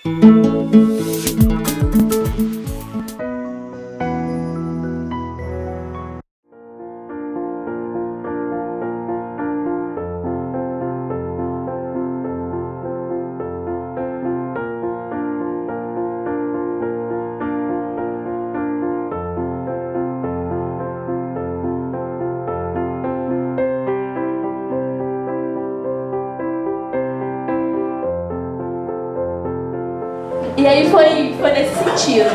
E aí foi nesse sentido,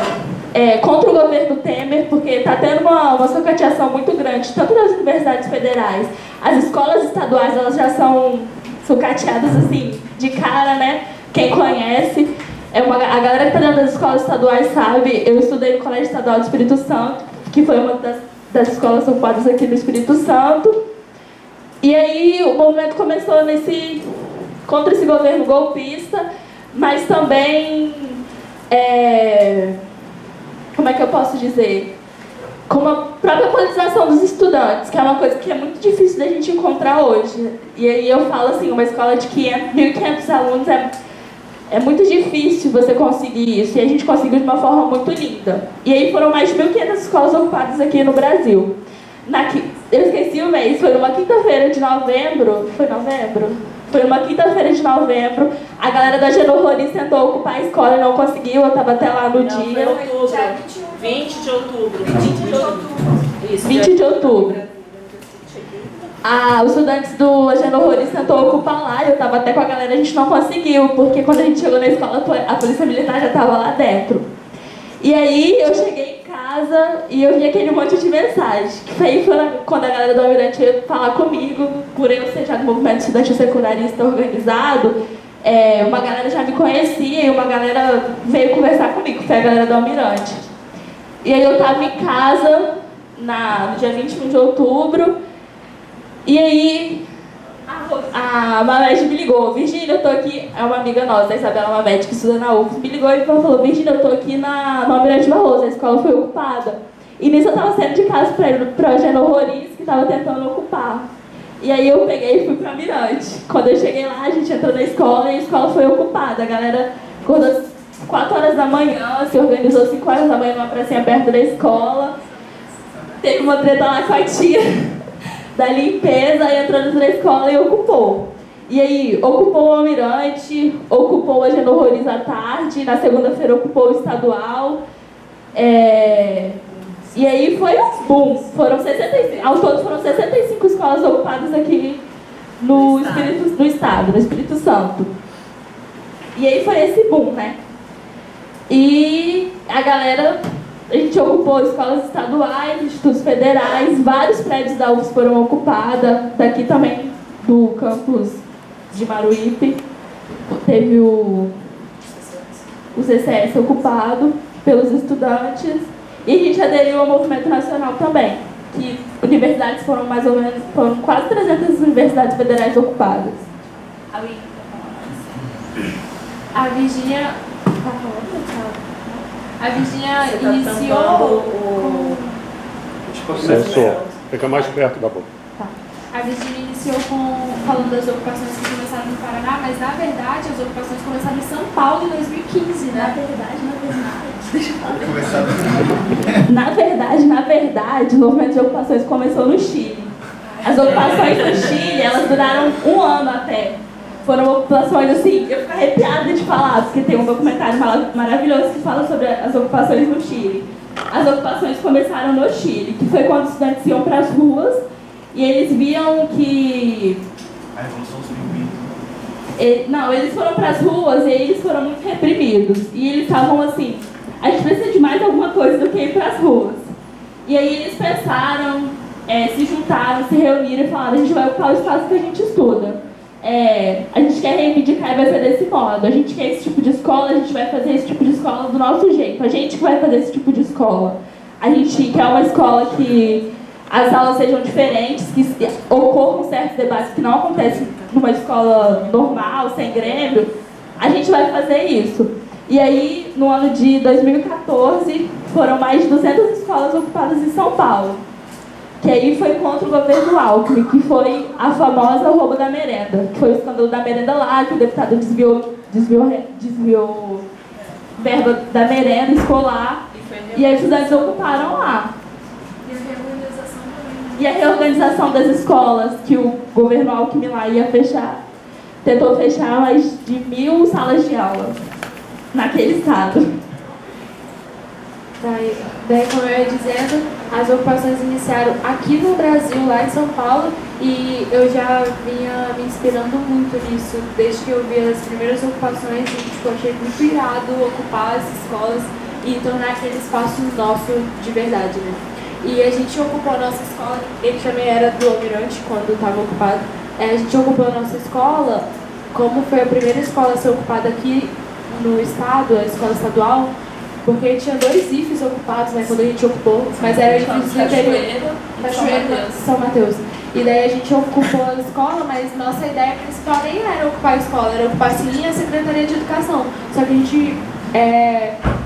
contra o governo Temer, porque está tendo uma sucateação muito grande, tanto das universidades federais, as escolas estaduais, elas já são sucateadas assim, de cara, né? Quem conhece, a galera que está dentro das escolas estaduais sabe, eu estudei no Colégio Estadual do Espírito Santo, que foi uma das escolas ocupadas aqui no Espírito Santo, e aí o movimento começou contra esse governo golpista, mas também, como é que eu posso dizer? Com a própria politização dos estudantes, que é uma coisa que é muito difícil da gente encontrar hoje. E aí eu falo assim, uma escola de 1.500 alunos é muito difícil você conseguir isso, e a gente conseguiu de uma forma muito linda. E aí foram mais de 1.500 escolas ocupadas aqui no Brasil. Eu esqueci o mês, foi numa quinta-feira de novembro, Foi numa quinta-feira de novembro, a galera da Genohoris tentou ocupar a escola e não conseguiu, eu estava até lá no dia. Foi outubro, 20 de outubro. 20 de outubro. Isso, 20 de outubro. Os estudantes do Genohoris tentou ocupar lá, eu estava até com a galera, a gente não conseguiu, porque quando a gente chegou na escola, a polícia militar já estava lá dentro. E aí eu cheguei em casa e eu vi aquele monte de mensagem. Que aí foi quando a galera do Almirante veio falar comigo, por eu ser já do movimento estudantil secundarista organizado, uma galera já me conhecia e uma galera veio conversar comigo, foi a galera do Almirante. E aí eu estava em casa no dia 21 de outubro, e aí a Mamed me ligou, Virgínia, eu tô aqui, é uma amiga nossa, a Isabela Mamed, que estuda na UF, me ligou e falou, Virgínia, eu tô aqui no Almirante Barroso, a escola foi ocupada. E nisso eu tava saindo de casa pra ir pra Genohoris, que tava tentando ocupar. E aí eu peguei e fui pro Almirante. Quando eu cheguei lá, a gente entrou na escola e a escola foi ocupada. A galera acordou às 4 horas da manhã, se organizou às 5 horas da manhã numa pracinha perto da escola. Teve uma treta lá com a tia da limpeza, aí entrou dentro da escola e ocupou. E aí, ocupou o Almirante, ocupou a Genohoris à tarde, na segunda-feira ocupou o estadual. E aí foi um boom. Ao todo foram 65 escolas ocupadas aqui no estado, no Espírito Santo. E aí foi esse boom, né? E a gente ocupou escolas estaduais, institutos federais, vários prédios da UFS foram ocupados, daqui também do campus de Maruípe, teve o CCS ocupado pelos estudantes, e a gente aderiu ao movimento nacional também, que universidades foram quase 300 universidades federais ocupadas. A Virgínia... A Virgínia iniciou Sensor. Fica mais perto da boca. A Virgínia iniciou falando das ocupações que começaram no Paraná, mas na verdade as ocupações começaram em São Paulo em 2015, né? Na verdade, o movimento de ocupações começou no Chile. As ocupações no Chile, elas duraram 1 ano até. Foram ocupações assim, eu fico arrepiada de falar, porque tem um documentário maravilhoso que fala sobre as ocupações no Chile. As ocupações começaram no Chile, que foi quando os estudantes iam para as ruas e eles viam que... A Revolução Subindo. Não, eles foram para as ruas e eles foram muito reprimidos. E eles estavam assim, a gente precisa de mais alguma coisa do que ir para as ruas. E aí eles pensaram, se juntaram, se reuniram e falaram, a gente vai ocupar o espaço que a gente estuda. A gente quer reivindicar e vai ser desse modo. A gente quer esse tipo de escola, a gente vai fazer esse tipo de escola do nosso jeito. A gente que vai fazer esse tipo de escola. A gente quer uma escola que as aulas sejam diferentes, que ocorram certos debates que não acontecem numa escola normal, sem grêmio. A gente vai fazer isso. E aí, no ano de 2014, foram mais de 200 escolas ocupadas em São Paulo. Que aí foi contra o governo Alckmin, que foi a famosa roubo da merenda. Que foi o escândalo da merenda lá, que o deputado desviou verba da merenda escolar. E aí os estudantes ocuparam lá. E a reorganização também, né? E a reorganização das escolas, que o governo Alckmin lá ia fechar, tentou fechar mais de 1.000 salas de aula naquele estado. Daí, como eu ia dizendo, as ocupações iniciaram aqui no Brasil, lá em São Paulo, e eu já vinha me inspirando muito nisso, desde que eu vi as primeiras ocupações, e tipo, achei muito irado ocupar as escolas e tornar aquele espaço nosso de verdade, né? E a gente ocupou a nossa escola, ele também era do Almirante quando estava ocupado, a gente ocupou a nossa escola, como foi a primeira escola a ser ocupada aqui no estado, a escola estadual, porque tinha 2 IFES ocupados, né, quando a gente ocupou, mas era IFES do interior, Cachoeira e São Mateus. E daí a gente ocupou a escola, mas nossa ideia principal nem era ocupar a escola, era ocupar sim a Secretaria de Educação. Só que a gente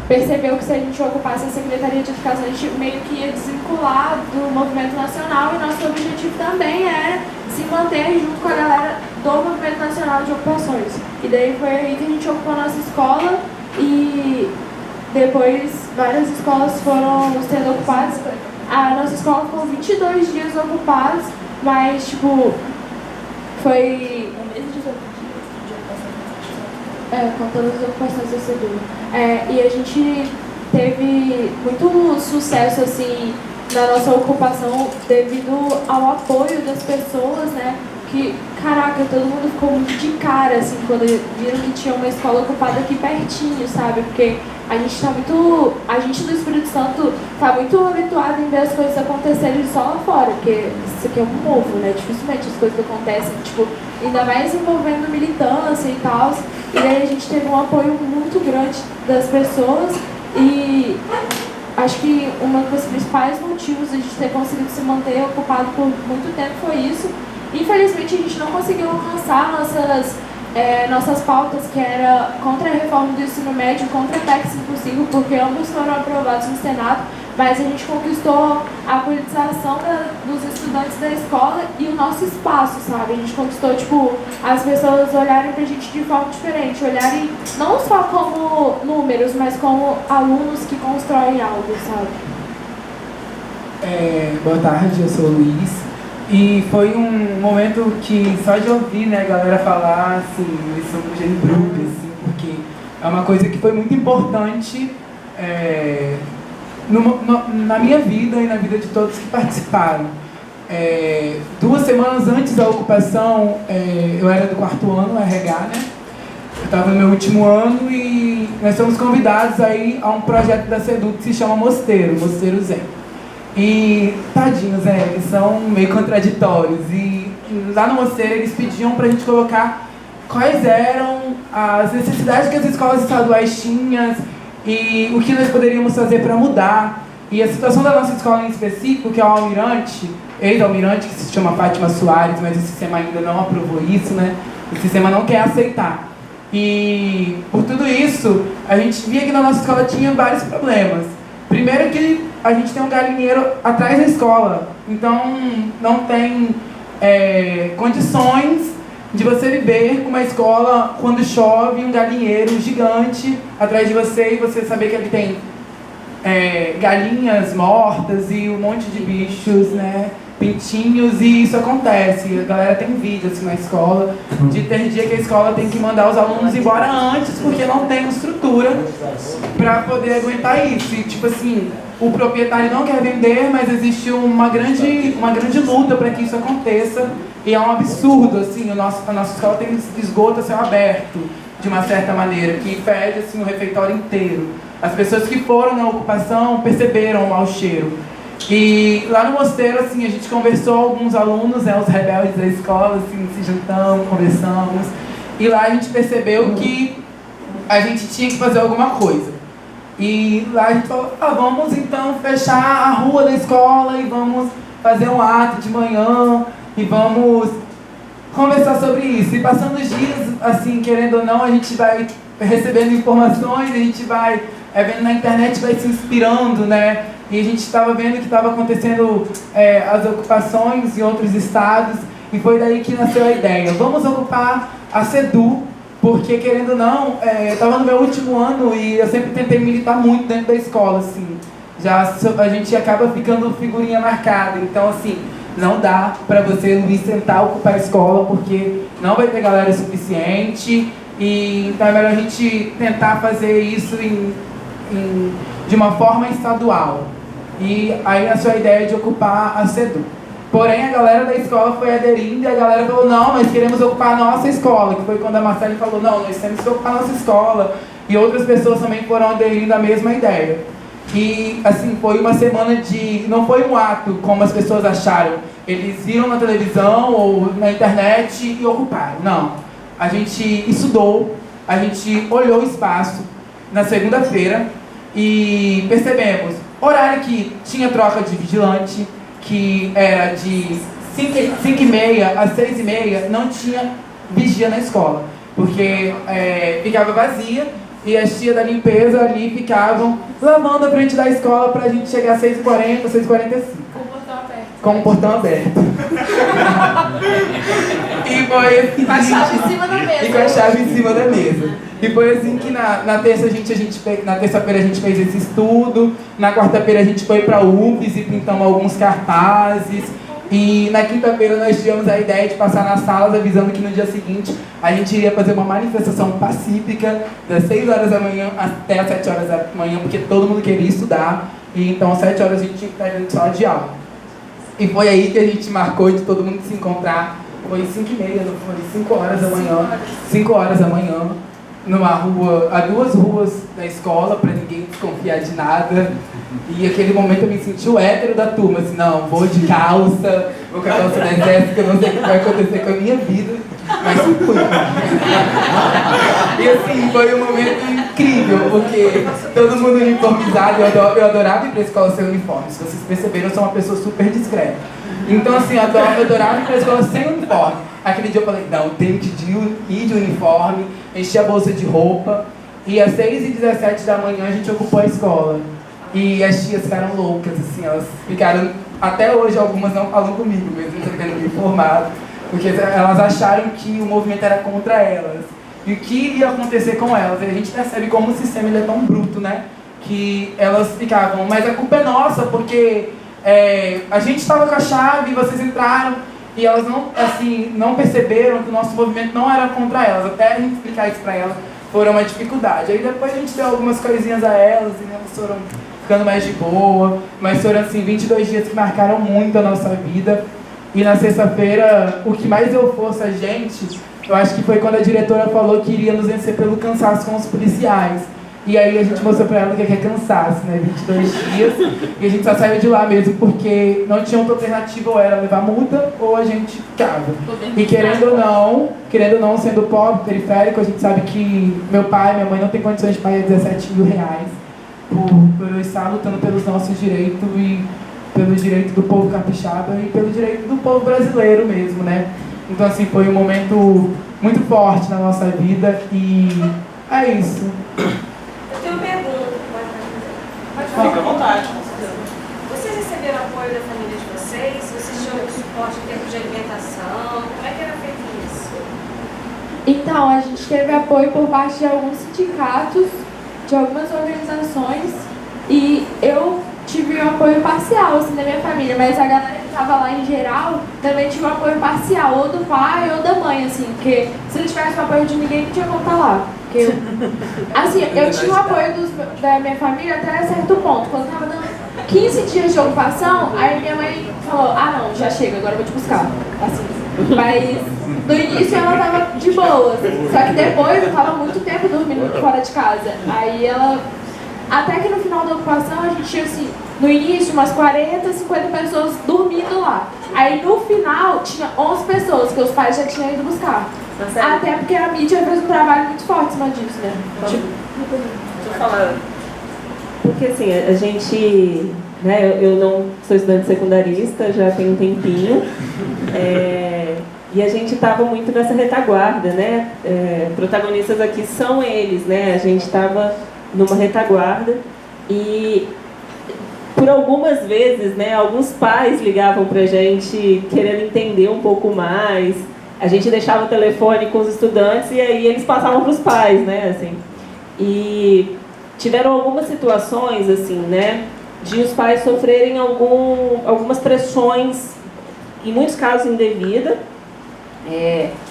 percebeu que se a gente ocupasse a Secretaria de Educação, a gente meio que ia desvincular do movimento nacional, e nosso objetivo também era se manter junto com a galera do movimento nacional de ocupações. E daí foi aí que a gente ocupou a nossa escola, e depois várias escolas foram sendo ocupadas. A nossa escola ficou 22 dias ocupados, mas tipo, foi Um mês e 18 dias de ocupação. com todas as ocupações da CEDU. E a gente teve muito sucesso assim na nossa ocupação devido ao apoio das pessoas, né? Que, caraca, todo mundo ficou muito de cara, assim, quando viram que tinha uma escola ocupada aqui pertinho, sabe? Porque a gente do Espírito Santo tá muito habituado em ver as coisas acontecerem só lá fora, porque isso aqui é um povo, né? Dificilmente as coisas acontecem, tipo, ainda mais envolvendo militância e tal. E daí a gente teve um apoio muito grande das pessoas, e acho que um dos principais motivos de a gente ter conseguido se manter ocupado por muito tempo foi isso. Infelizmente a gente não conseguiu alcançar nossas pautas, que era contra a reforma do ensino médio, contra a PEC 5.5, porque ambos foram aprovados no Senado, mas a gente conquistou a politização dos estudantes da escola e o nosso espaço, sabe? A gente conquistou, tipo, as pessoas olharem pra gente de forma diferente, olharem não só como números, mas como alunos que constroem algo, sabe? Boa tarde, eu sou o Luiz. E foi um momento que só de ouvir, né, a galera falar, assim, eles são Gene Brooke, assim, porque é uma coisa que foi muito importante na minha vida e na vida de todos que participaram. 2 semanas antes da ocupação, eu era do 4º ano, RH, né? Eu estava no meu último ano e nós fomos convidados aí a um projeto da CEDU que se chama Mosteiro Zen. E, tadinhos, eles são meio contraditórios. E lá no Mosteiro eles pediam pra gente colocar quais eram as necessidades que as escolas estaduais tinham e o que nós poderíamos fazer para mudar. E a situação da nossa escola em específico, que é o Almirante, ex-almirante, que se chama Fátima Soares, mas o sistema ainda não aprovou isso, né? O sistema não quer aceitar. E, por tudo isso, a gente via que na nossa escola tinha vários problemas. Primeiro que a gente tem um galinheiro atrás da escola, então não tem condições de você viver com uma escola quando chove, um galinheiro gigante atrás de você e você saber que ele tem galinhas mortas e um monte de bichos, né, pintinhos, e isso acontece. A galera tem vídeo assim na escola, de ter dia que a escola tem que mandar os alunos embora antes porque não tem estrutura para poder aguentar isso. E tipo assim, o proprietário não quer vender, mas existe uma grande luta para que isso aconteça, e é um absurdo, assim, a nossa escola tem esgoto a céu aberto, de uma certa maneira, que fede assim, o refeitório inteiro. As pessoas que foram na ocupação perceberam o mau cheiro. E lá no Mosteiro, assim, a gente conversou com alguns alunos, né, os rebeldes da escola, assim, se juntamos, conversamos, e lá a gente percebeu que a gente tinha que fazer alguma coisa. E lá a gente falou, vamos então fechar a rua da escola e vamos fazer um ato de manhã e vamos conversar sobre isso. E passando os dias, assim, querendo ou não, a gente vai recebendo informações, a gente vai vendo na internet, vai se inspirando, né? E a gente estava vendo que estava acontecendo as ocupações em outros estados, e foi daí que nasceu a ideia. Vamos ocupar a CEDU porque, querendo ou não, eu estava no meu último ano e eu sempre tentei militar muito dentro da escola, assim. A gente acaba ficando figurinha marcada, então, assim, não dá para você, Luiz, tentar ocupar a escola, porque não vai ter galera suficiente, e então é melhor a gente tentar fazer isso de uma forma estadual. E aí a sua ideia é de ocupar a CEDU. Porém, a galera da escola foi aderindo e a galera falou, não, nós queremos ocupar a nossa escola, que foi quando a Marcele falou, não, nós temos que ocupar a nossa escola. E outras pessoas também foram aderindo à mesma ideia. E, assim, foi uma semana de... Não foi um ato, como as pessoas acharam. Eles viram na televisão ou na internet e ocuparam. Não. A gente estudou, a gente olhou o espaço na segunda-feira e percebemos horário que tinha troca de vigilante, que era de 5h30 às 6h30, não tinha vigia na escola, porque ficava vazia e as tias da limpeza ali ficavam lavando a frente da escola pra gente chegar às 6h40, 6h45. Com o portão aberto. E foi assim. Com a chave em cima da mesa. E com a chave em cima da mesa. E foi assim que na terça-feira a gente fez esse estudo, na quarta-feira a gente foi para a UFES e pintamos alguns cartazes. E na quinta-feira nós tivemos a ideia de passar nas salas avisando que no dia seguinte a gente iria fazer uma manifestação pacífica das 6 horas da manhã até as 7 horas da manhã, porque todo mundo queria estudar. E então às 7 horas a gente tinha que estar dentro de sala de aula. E foi aí que a gente marcou de todo mundo se encontrar. Foi 5h30, não foi? 5 horas da manhã. 5 horas da manhã. Numa rua, a 2 ruas da escola, pra ninguém desconfiar de nada. E naquele momento eu me senti o hétero da turma, assim, não, vou de calça, vou com a calça da exército, que eu não sei o que vai acontecer com a minha vida, mas fui. E assim, foi um momento incrível, porque todo mundo uniformizado, eu adorava ir pra escola sem uniforme. Se vocês perceberam, eu sou uma pessoa super discreta. Então assim, eu adorava ir pra escola sem uniforme. Aquele dia eu falei, não, tenho que ir de uniforme, enchi a bolsa de roupa, e às 6h17 da manhã a gente ocupou a escola. E as tias ficaram loucas, assim, elas ficaram, até hoje algumas não falam comigo, mesmo eu tendo me informado, porque elas acharam que o movimento era contra elas. E o que ia acontecer com elas? E a gente percebe como o sistema ele é tão bruto, né? Que elas ficavam, mas a culpa é nossa, porque a gente estava com a chave, vocês entraram, e elas não perceberam que o nosso movimento não era contra elas. Até a gente explicar isso para elas, foi uma dificuldade. Aí depois a gente deu algumas coisinhas a elas, e elas foram ficando mais de boa, mas foram assim 22 dias que marcaram muito a nossa vida. E na sexta-feira, o que mais deu força a gente, eu acho que foi quando a diretora falou que iria nos vencer pelo cansaço com os policiais. E aí a gente mostrou pra ela o que é cansaço, né? 22 dias. E a gente só saiu de lá mesmo porque não tinha outra alternativa, ou era levar multa ou a gente ficava. E querendo ou não, sendo pobre, periférico, a gente sabe que meu pai e minha mãe não têm condições de pagar 17 mil reais por eu estar lutando pelos nossos direitos e pelo direito do povo capixaba e pelo direito do povo brasileiro mesmo, né? Então assim, foi um momento muito forte na nossa vida e é isso. Eu tenho uma pergunta. Fica à vontade. Vocês receberam apoio da família de vocês? Vocês tinham suporte em termos de alimentação? Como é que era feito isso? Então, a gente teve apoio por parte de alguns sindicatos, de algumas organizações, e eu tive um apoio parcial, assim, da minha família, mas a galera que estava lá em geral também tive um apoio parcial, ou do pai ou da mãe, assim, porque se não tivesse o apoio de ninguém, não tinha como estar lá. Porque assim, eu tinha o apoio da minha família até certo ponto. Quando estava dando 15 dias de ocupação, aí minha mãe falou, não, já chega, agora eu vou te buscar. Assim, mas no início ela tava de boa, só que depois eu tava muito tempo dormindo fora de casa. Aí ela... Até que no final da ocupação a gente tinha assim, no início umas 40, 50 pessoas dormindo lá. Aí no final tinha 11 pessoas que os pais já tinham ido buscar. Até porque a mídia fez um trabalho muito forte em cima disso, né? Deixa eu falar. Porque assim, a gente, né, eu não sou estudante secundarista, já tem um tempinho. E a gente estava muito nessa retaguarda, né? Protagonistas aqui são eles, né? A gente estava numa retaguarda e por algumas vezes, né, alguns pais ligavam pra gente querendo entender um pouco mais. a gente deixava o telefone com os estudantes e aí eles passavam para os pais, né, assim. E tiveram algumas situações, assim, né, de os pais sofrerem algumas pressões, em muitos casos indevidas,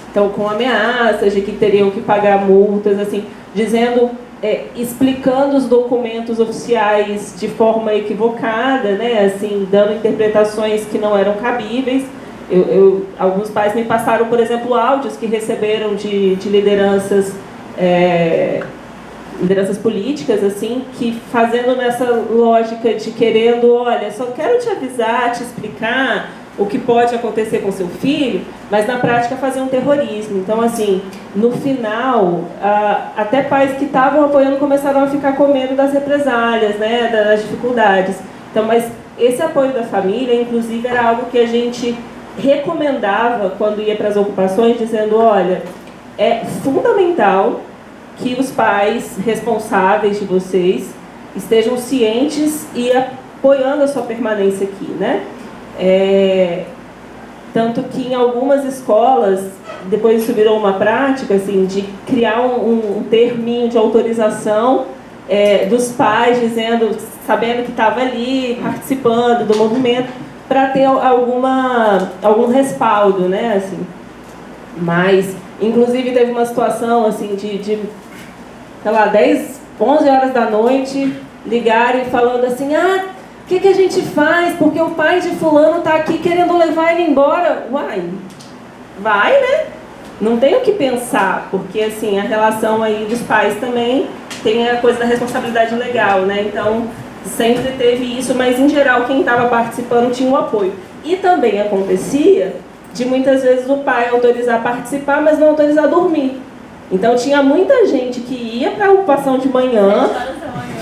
então com ameaças de que teriam que pagar multas, assim, dizendo, explicando os documentos oficiais de forma equivocada, né, assim, dando interpretações que não eram cabíveis. Alguns pais me passaram, por exemplo, áudios que receberam de lideranças políticas, assim, que fazendo nessa lógica de querendo, olha, só quero te avisar, te explicar o que pode acontecer com seu filho, mas na prática fazer um terrorismo. Então, assim, no final, até pais que estavam apoiando começaram a ficar com medo das represálias, né, das dificuldades. Então, mas esse apoio da família, inclusive, era algo que a gente recomendava quando ia para as ocupações, dizendo, olha, é fundamental que os pais responsáveis de vocês estejam cientes e apoiando a sua permanência aqui, né? Tanto que em algumas escolas, depois isso virou uma prática, assim, de criar um terminho de autorização dos pais, dizendo, sabendo que estava ali, participando do movimento, para ter algum respaldo, né, assim. Mas, inclusive, teve uma situação, assim, de sei lá, 10, 11 horas da noite, ligarem falando assim, o que a gente faz? Porque o pai de fulano está aqui querendo levar ele embora. Uai, vai, né? Não tem o que pensar, porque, assim, a relação aí dos pais também tem a coisa da responsabilidade legal, né? Então, sempre teve isso, mas em geral quem estava participando tinha um apoio. E também acontecia de muitas vezes o pai autorizar participar, mas não autorizar dormir. Então tinha muita gente que ia para a ocupação de manhã,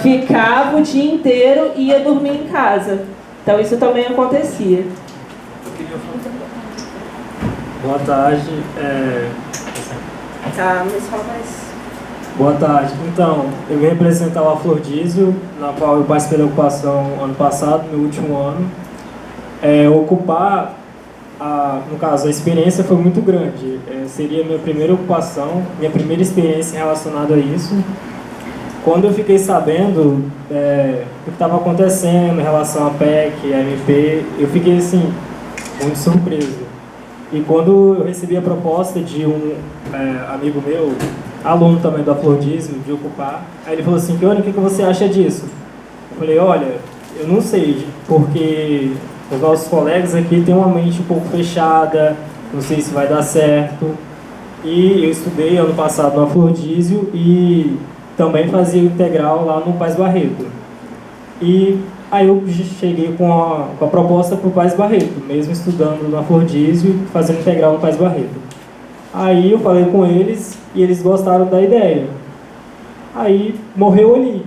ficava o dia inteiro e ia dormir em casa. Então isso também acontecia. Boa tarde. Tá, mas fala mais. Boa tarde. Então, eu vim representar o Afrodísio, na qual eu participei da ocupação ano passado, no último ano. Ocupar, no caso, a experiência foi muito grande. Seria a minha primeira ocupação, minha primeira experiência relacionada a isso. Quando eu fiquei sabendo o que estava acontecendo em relação à PEC, à MP, eu fiquei, assim, muito surpreso. E quando eu recebi a proposta de um amigo meu, aluno também do Afrodismo, de ocupar, aí ele falou assim, Fiona, o que você acha disso? Eu falei, olha, eu não sei, porque os nossos colegas aqui têm uma mente um pouco fechada, não sei se vai dar certo. E eu estudei ano passado no Afrodísio e também fazia integral lá no Paz Barreto. E aí eu cheguei com a proposta para o Paz Barreto, mesmo estudando no Afrodísio e fazendo integral no Paz Barreto. Aí eu falei com eles e eles gostaram da ideia. Aí morreu ali.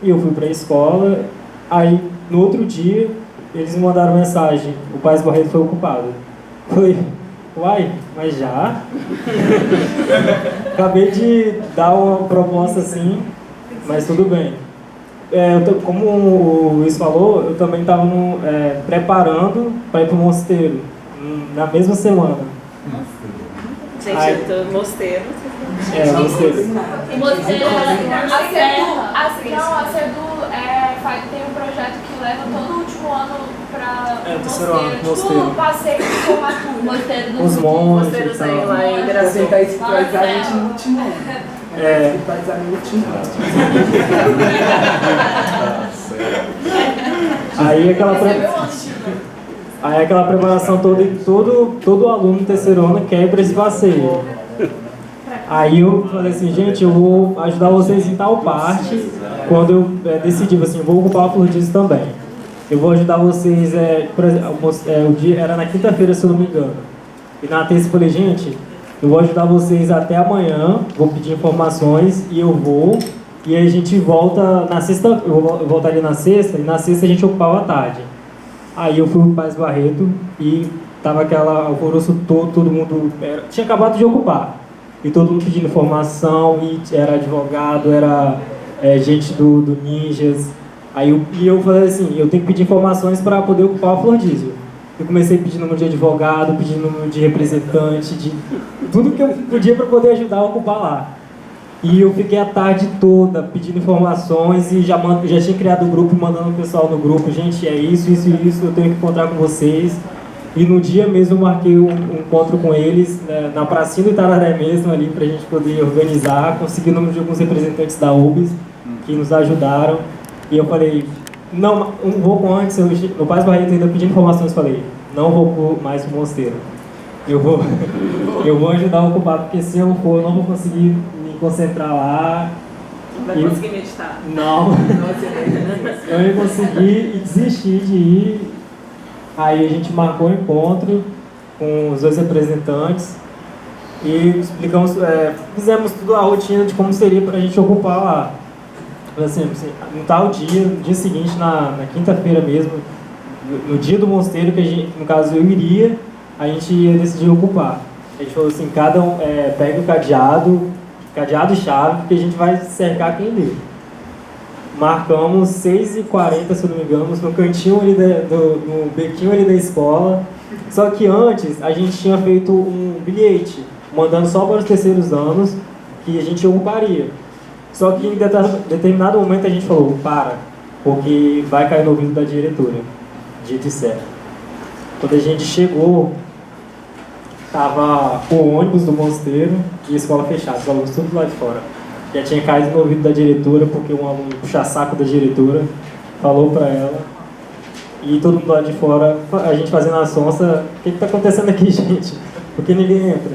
E eu fui para a escola, aí no outro dia eles me mandaram mensagem, o Paz Barreto foi ocupado. Falei, uai, mas já? Acabei de dar uma proposta assim, mas tudo bem. Como o Luiz falou, eu também estava preparando para ir para o Mosteiro, na mesma semana. Gente, eu tô no Mosteiro. Mosteiro. O Mosteiro A CEDU tem um projeto que leva todo o último ano para terceiro ano, Mosteiro. Tipo, passeio de formatura. Mosteiro Os monges. Mosteiros aí lá em Vou Ibiraçu. tentar espiritualizar a gente no último ano. Espiritualizar no último ano. Aí aquela preparação toda, e todo aluno do terceiro ano quer ir para esse passeio. Aí eu falei assim, gente, eu vou ajudar vocês em tal parte. Quando eu decidi, assim, eu vou ocupar o Afrodísio também. Eu vou ajudar vocês, por exemplo, o dia era na quinta-feira, se eu não me engano. E na terça eu falei, gente, eu vou ajudar vocês até amanhã, vou pedir informações e eu vou. E aí a gente volta na sexta, eu voltaria na sexta, e na sexta a gente ocupava a tarde. Aí eu fui pro Paz Barreto e tava aquela alvoroço todo mundo tinha acabado de ocupar. E todo mundo pedindo informação, e era advogado, era gente do Ninjas. Aí eu falei assim, eu tenho que pedir informações para poder ocupar o Afrodísio. Eu comecei a pedir número de advogado, pedir número de representante, de tudo que eu podia para poder ajudar a ocupar lá. E eu fiquei a tarde toda pedindo informações e já tinha criado o grupo, mandando o pessoal no grupo, gente, é isso, eu tenho que encontrar com vocês. E no dia mesmo eu marquei um encontro com eles, né, na pracinha do Itararé mesmo, ali, para a gente poder organizar, conseguir o número de alguns representantes da UBS que nos ajudaram. E eu falei, não, um pouco antes, no Paz Barreto ainda pedi informações, falei, não vou mais pro mosteiro. Eu vou ajudar a ocupar, porque se eu for, eu não vou conseguir me concentrar lá. Não vai conseguir meditar? Não. Eu ia conseguir e desisti de ir. Aí a gente marcou um encontro com os dois representantes e explicamos, fizemos toda a rotina de como seria para a gente ocupar lá. Assim, no tal dia, no dia seguinte, na quinta-feira mesmo, no dia do mosteiro, que a gente, no caso eu iria, a gente ia decidir ocupar. A gente falou assim, cada um pega o cadeado e chave, que a gente vai cercar quem deu. Marcamos 6h40, se eu não me engano, no cantinho ali no bequinho ali da escola. Só que antes a gente tinha feito um bilhete, mandando só para os terceiros anos, que a gente ocuparia. Só que em determinado momento a gente falou, porque vai cair no ouvido da diretora, dito e certo. Quando a gente chegou, tava o ônibus do mosteiro e a escola fechada, os alunos tudo lá de fora. Já tinha caído no ouvido da diretora, porque um aluno puxa-saco da diretora falou para ela. E todo mundo lá de fora, a gente fazendo a sonsa, o que está acontecendo aqui, gente? Por que ninguém entra?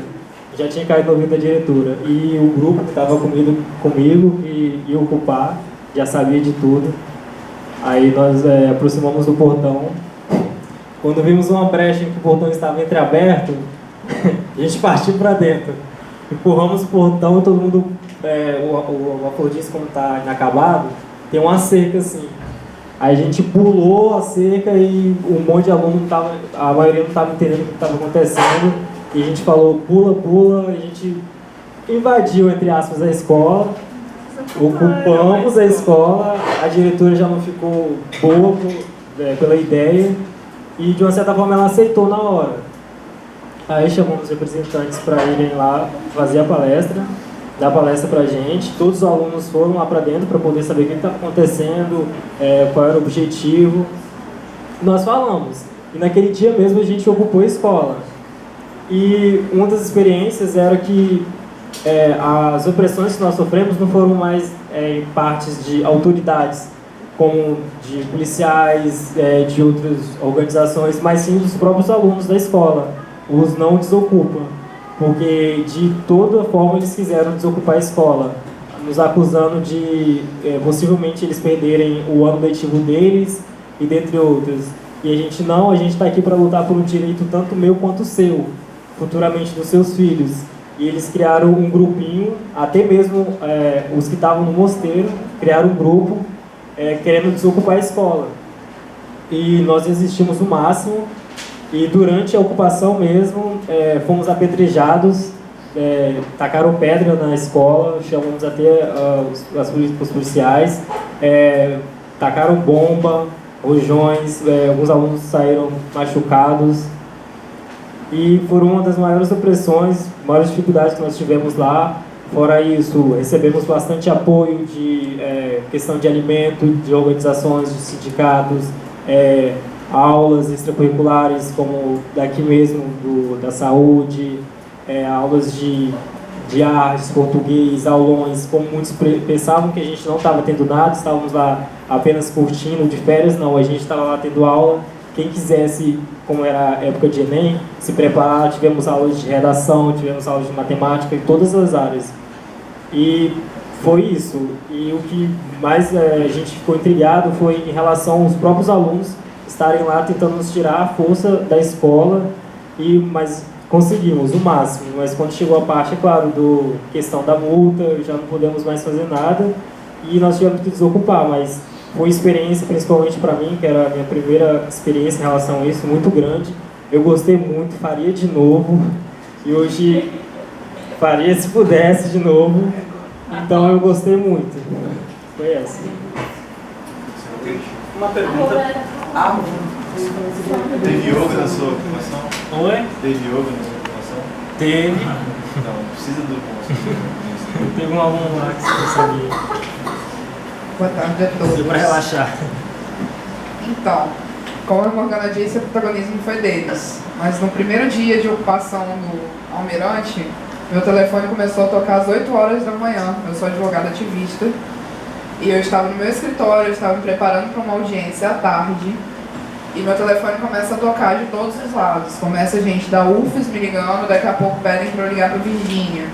Já tinha caído no ouvido da diretora. E o grupo que estava comigo e ia ocupar, já sabia de tudo. Aí nós aproximamos do portão. Quando vimos uma brecha em que o portão estava entreaberto, a gente partiu para dentro. Empurramos o portão, todo mundo... o Afrodis, como está inacabado, tem uma cerca assim. Aí a gente pulou a cerca e um monte de aluno a maioria não estava entendendo o que estava acontecendo. E a gente falou, pula, a gente invadiu, entre aspas, a escola, ocupamos a escola, a diretora já não ficou boa pela ideia e de uma certa forma ela aceitou na hora. Aí chamamos os representantes para irem lá fazer a palestra, dar palestra para a gente. Todos os alunos foram lá para dentro para poder saber o que estava acontecendo, qual era o objetivo. Nós falamos, e naquele dia mesmo a gente ocupou a escola. E uma das experiências era que as opressões que nós sofremos não foram mais em partes de autoridades, como de policiais, de outras organizações, mas sim dos próprios alunos da escola. Os não desocupam, porque de toda forma eles quiseram desocupar a escola, nos acusando de possivelmente eles perderem o ano letivo deles e dentre outros. E a gente está aqui para lutar por um direito tanto meu quanto seu, futuramente dos seus filhos. E eles criaram um grupinho, até mesmo os que estavam no mosteiro, criaram um grupo querendo desocupar a escola. E nós resistimos o máximo, e durante a ocupação mesmo, fomos apedrejados, tacaram pedra na escola, chamamos até os policiais, tacaram bomba, rojões, alguns alunos saíram machucados. E foram uma das maiores opressões, maiores dificuldades que nós tivemos lá. Fora isso, recebemos bastante apoio de questão de alimento, de organizações, de sindicatos, aulas extracurriculares, como daqui mesmo, da saúde, aulas de artes, português, aulões, como muitos pensavam que a gente não estava tendo nada, estávamos lá apenas curtindo de férias. Não, a gente estava lá tendo aula. Quem quisesse, como era a época de Enem, se preparar, tivemos aulas de redação, tivemos aulas de matemática em todas as áreas. E foi isso. E o que mais a gente ficou intrigado foi em relação aos próprios alunos estarem lá tentando nos tirar a força da escola, mas conseguimos o máximo. Mas quando chegou a parte, é claro, questão da multa, já não podemos mais fazer nada e nós tivemos que desocupar, mas foi experiência, principalmente para mim, que era a minha primeira experiência em relação a isso, muito grande. Eu gostei muito, faria de novo. E hoje faria se pudesse de novo. Então eu gostei muito. Foi essa. Uma pergunta. Teve yoga na sua ocupação? Oi? Teve yoga na sua ocupação? Teve. Então, precisa do bom. Teve um aluno lá que você sabia. Boa tarde a todos. Deu pra relaxar. Então, como a Morgana disse, o protagonismo foi deles. Mas no primeiro dia de ocupação do Almirante, meu telefone começou a tocar às 8 horas da manhã. Eu sou advogada ativista. E eu estava no meu escritório, eu estava me preparando para uma audiência à tarde. E meu telefone começa a tocar de todos os lados. Começa gente da UFES me ligando, daqui a pouco pedem para eu ligar para Virgínia.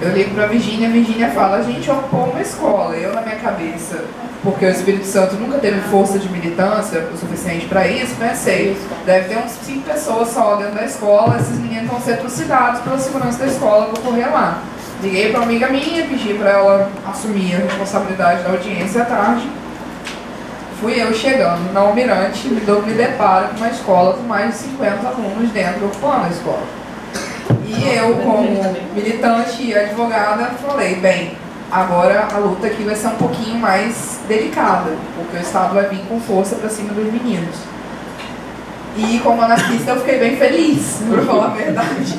Eu ligo para Virgínia, a Virgínia fala, a gente ocupou uma escola. Eu, na minha cabeça, porque o Espírito Santo nunca teve força de militância o suficiente para isso, pensei, deve ter uns 5 pessoas só dentro da escola, esses meninos vão ser trucidados pela segurança da escola, vou correr lá. Liguei para uma amiga minha, pedi para ela assumir a responsabilidade da audiência à tarde. Fui eu chegando na Almirante, me deparo com uma escola com mais de 50 alunos dentro, ocupando a escola. E eu, como militante e advogada, falei, bem, agora a luta aqui vai ser um pouquinho mais delicada, porque o Estado vai vir com força para cima dos meninos. E como anarquista eu fiquei bem feliz, para falar a verdade,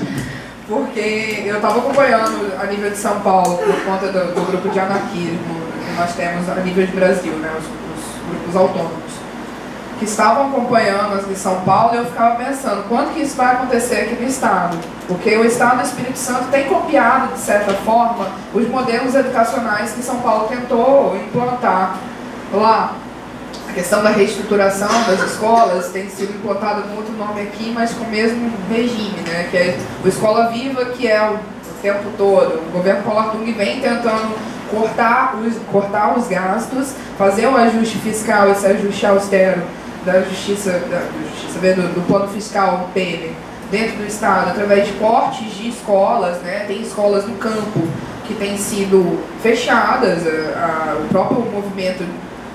porque eu estava acompanhando a nível de São Paulo, por conta do grupo de anarquismo que nós temos a nível de Brasil, né, os grupos autônomos, que estavam acompanhando as de São Paulo, e eu ficava pensando, quando que isso vai acontecer aqui no Estado? Porque o Estado do Espírito Santo tem copiado, de certa forma, os modelos educacionais que São Paulo tentou implantar lá. A questão da reestruturação das escolas tem sido implantada com outro nome aqui, mas com o mesmo regime, né? Que é o Escola Viva, que é o tempo todo. O governo Collor Tung vem tentando cortar os gastos, fazer um ajuste fiscal, esse ajuste austero da justiça do plano fiscal Temer dentro do Estado, através de cortes de escolas, né? Tem escolas no campo que têm sido fechadas, o próprio movimento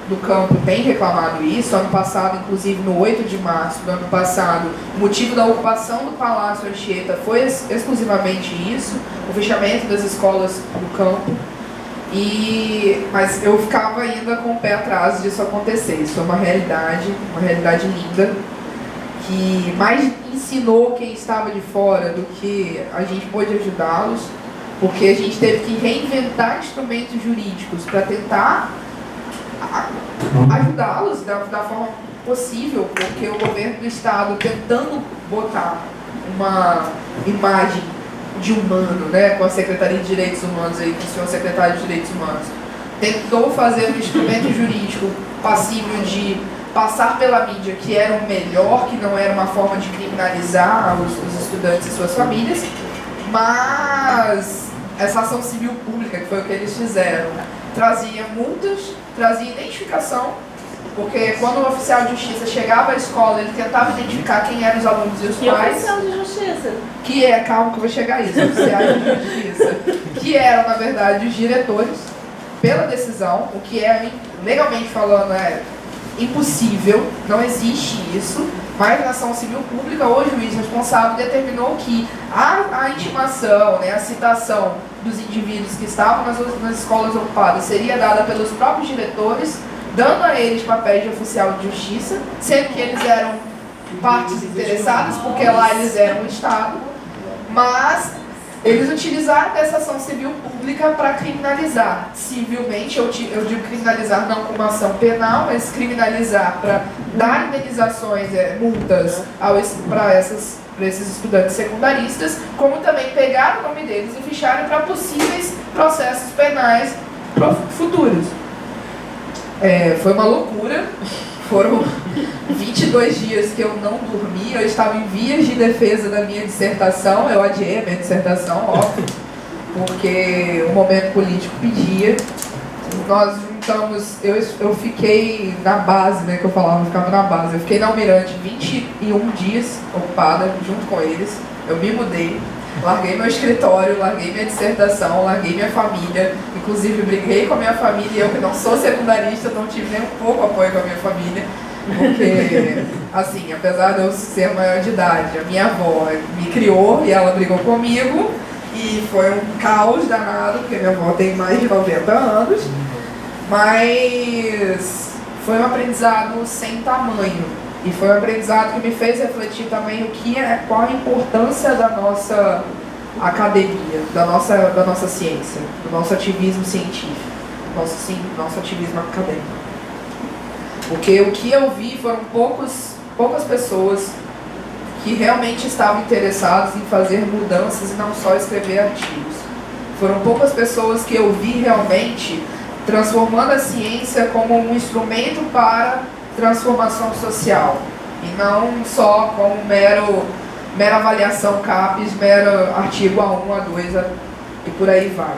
do campo tem reclamado isso. Ano passado, inclusive no 8 de março do ano passado, o motivo da ocupação do Palácio Anchieta foi exclusivamente isso, o fechamento das escolas do campo. Mas eu ficava ainda com o pé atrás disso acontecer. Isso é uma realidade linda, que mais ensinou quem estava de fora do que a gente pôde ajudá-los, porque a gente teve que reinventar instrumentos jurídicos para tentar ajudá-los da forma possível, porque o governo do Estado, tentando botar uma imagem de humano, né, com a Secretaria de Direitos Humanos, aí, com o senhor secretário de Direitos Humanos, tentou fazer um instrumento jurídico passível de passar pela mídia que era o melhor, que não era uma forma de criminalizar os estudantes e suas famílias, mas essa ação civil pública, que foi o que eles fizeram, trazia multas, trazia identificação, porque quando o oficial de justiça chegava à escola, ele tentava identificar quem eram os alunos e os pais. Oficial de justiça? Que é, calma que eu vou chegar a isso, oficiais de justiça, que eram, na verdade, os diretores, pela decisão, o que é, legalmente falando, é impossível, não existe isso, mas na ação civil pública, o juiz responsável determinou que a intimação, né, a citação dos indivíduos que estavam nas escolas ocupadas seria dada pelos próprios diretores, dando a eles papéis de oficial de justiça, sendo que eles eram partes interessadas, porque lá eles eram o Estado, mas eles utilizaram dessa ação civil pública para criminalizar civilmente, eu digo criminalizar não como ação penal, mas criminalizar para dar indenizações, multas para esses estudantes secundaristas, como também pegar o nome deles e ficharem para possíveis processos penais futuros. Foi uma loucura, foram 22 dias que eu não dormi, eu estava em vias de defesa da minha dissertação, eu adiei a minha dissertação, óbvio, porque o momento político pedia. Nós juntamos, eu fiquei na base, né, que eu falava, eu ficava na base, eu fiquei na Almirante 21 dias ocupada junto com eles, eu me mudei, larguei meu escritório, larguei minha dissertação, larguei minha família, inclusive briguei com a minha família, eu que não sou secundarista, não tive nem um pouco apoio com a minha família, porque, assim, apesar de eu ser maior de idade, a minha avó me criou e ela brigou comigo, e foi um caos danado, porque minha avó tem mais de 90 anos, mas foi um aprendizado sem tamanho. E foi um aprendizado que me fez refletir também qual a importância da nossa academia, da nossa ciência, do nosso ativismo científico, nosso ativismo acadêmico. Porque o que eu vi foram poucas pessoas que realmente estavam interessadas em fazer mudanças e não só escrever artigos. Foram poucas pessoas que eu vi realmente transformando a ciência como um instrumento para transformação social e não só como mera avaliação CAPES, mero artigo A1, A2 e por aí vai.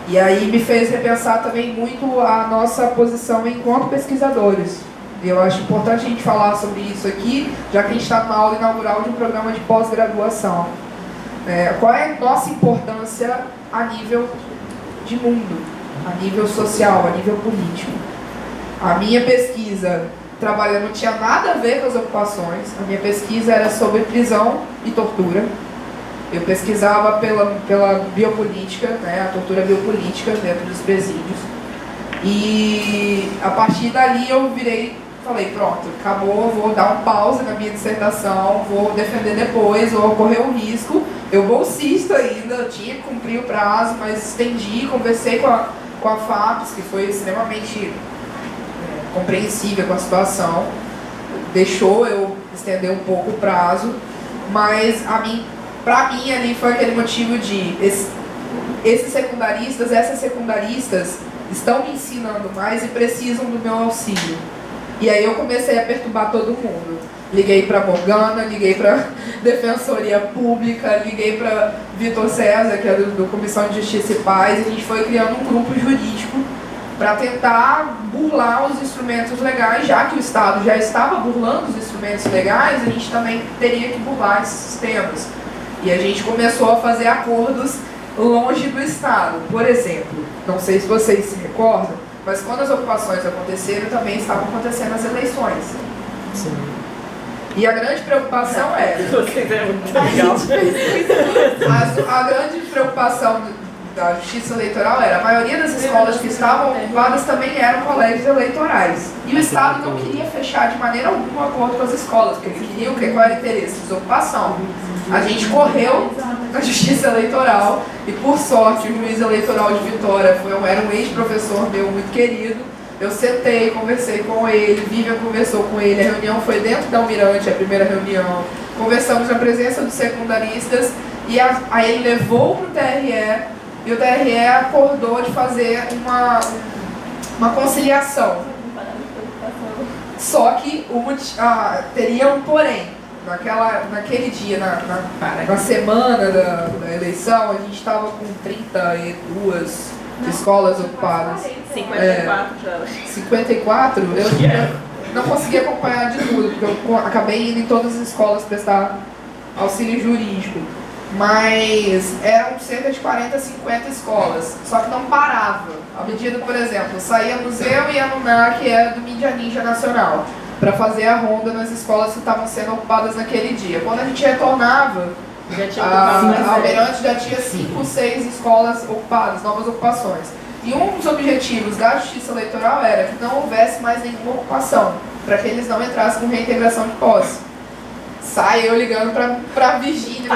E aí me fez repensar também muito a nossa posição enquanto pesquisadores. E eu acho importante a gente falar sobre isso aqui, já que a gente está numa aula inaugural de um programa de pós-graduação. Qual é a nossa importância a nível de mundo, a nível social, a nível político? A minha pesquisa não tinha nada a ver com as ocupações. A minha pesquisa era sobre prisão e tortura. Eu pesquisava pela biopolítica, a tortura biopolítica dentro dos presídios. E a partir dali eu falei, pronto, acabou, vou dar um pause na minha dissertação, vou defender depois, vou correr um risco. Eu bolsista ainda, tinha que cumprir o prazo, mas estendi, conversei com a FAPES, que foi extremamente compreensível com a situação, deixou eu estender um pouco o prazo, mas para mim ali foi aquele motivo de esses secundaristas, essas secundaristas estão me ensinando mais e precisam do meu auxílio. E aí eu comecei a perturbar todo mundo. Liguei para Morgana, liguei para Defensoria Pública, liguei para Vitor César, que é do Comissão de Justiça e Paz, e a gente foi criando um grupo jurídico para tentar burlar os instrumentos legais, já que o Estado já estava burlando os instrumentos legais, a gente também teria que burlar esses sistemas. E a gente começou a fazer acordos longe do Estado. Por exemplo, não sei se vocês se recordam, mas quando as ocupações aconteceram, também estavam acontecendo as eleições. Sim. E a grande preocupação era... A grande preocupação da Justiça Eleitoral era a maioria das escolas que estavam ocupadas também eram colégios eleitorais. E o Estado não queria fechar de maneira alguma o acordo com as escolas, porque ele queria o quê? Qual era o interesse? Desocupação. A gente correu na Justiça Eleitoral e, por sorte, o juiz eleitoral de Vitória era um ex-professor meu muito querido. Eu sentei, conversei com ele, Vivian conversou com ele, a reunião foi dentro da Almirante, a primeira reunião. Conversamos na presença dos secundaristas e aí ele levou para o TRE e o TRE acordou de fazer uma conciliação. Só que teria um porém. Naquele dia, na semana da eleição, a gente estava com 32 escolas ocupadas. 54 já. 54? Eu não consegui acompanhar de tudo, porque eu acabei indo em todas as escolas prestar auxílio jurídico. Mas eram cerca de 40, 50 escolas, só que não parava. À medida, por exemplo, saía museu e a NUNA, que é do Mídia Ninja Nacional, para fazer a ronda nas escolas que estavam sendo ocupadas naquele dia. Quando a gente retornava, a Almirante já tinha 5, 6 escolas ocupadas, novas ocupações. E um dos objetivos da Justiça Eleitoral era que não houvesse mais nenhuma ocupação, para que eles não entrassem com reintegração de posse. Sai eu ligando pra Virgínia,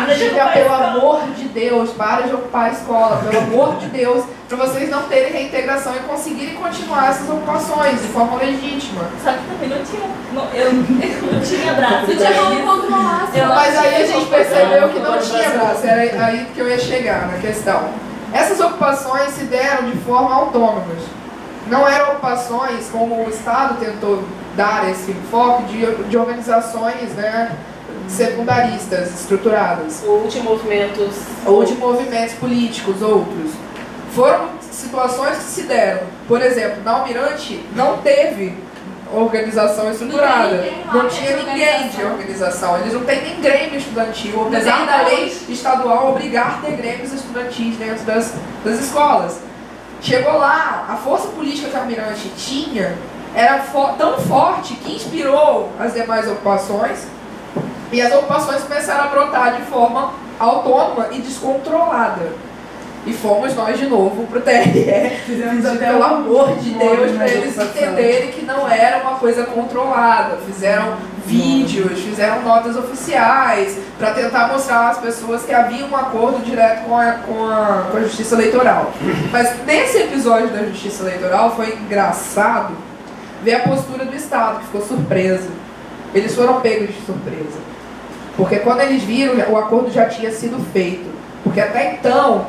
pelo amor de Deus, para de ocupar a escola, pelo amor de Deus, para vocês não terem reintegração e conseguirem continuar essas ocupações de forma legítima. Só que também eu não tinha braço. Você tinha como controlar. Mas aí a gente percebeu que não tinha braço, era aí que eu ia chegar na questão. Essas ocupações se deram de forma autônoma. Não eram ocupações como o Estado tentou dar esse enfoque de organizações, secundaristas, estruturadas. Ou de movimentos. Ou de movimentos políticos, outros. Foram situações que se deram. Por exemplo, na Almirante não teve organização estruturada. Não tinha ninguém de organização. Eles não têm nem grêmio estudantil, apesar da lei estadual obrigar a ter grêmios estudantis dentro das escolas. Chegou lá, a força política que a Almirante tinha era tão forte que inspirou as demais ocupações. E as ocupações começaram a brotar de forma autônoma e descontrolada. E fomos nós de novo pro TRE, pelo amor de Deus, para eles entenderem que não era uma coisa controlada. Fizeram vídeos, fizeram notas oficiais para tentar mostrar às pessoas que havia um acordo direto com a Justiça Eleitoral. Mas nesse episódio da Justiça Eleitoral foi engraçado ver a postura do Estado, que ficou surpreso. Eles foram pegos de surpresa. Porque quando eles viram, o acordo já tinha sido feito. Porque até então,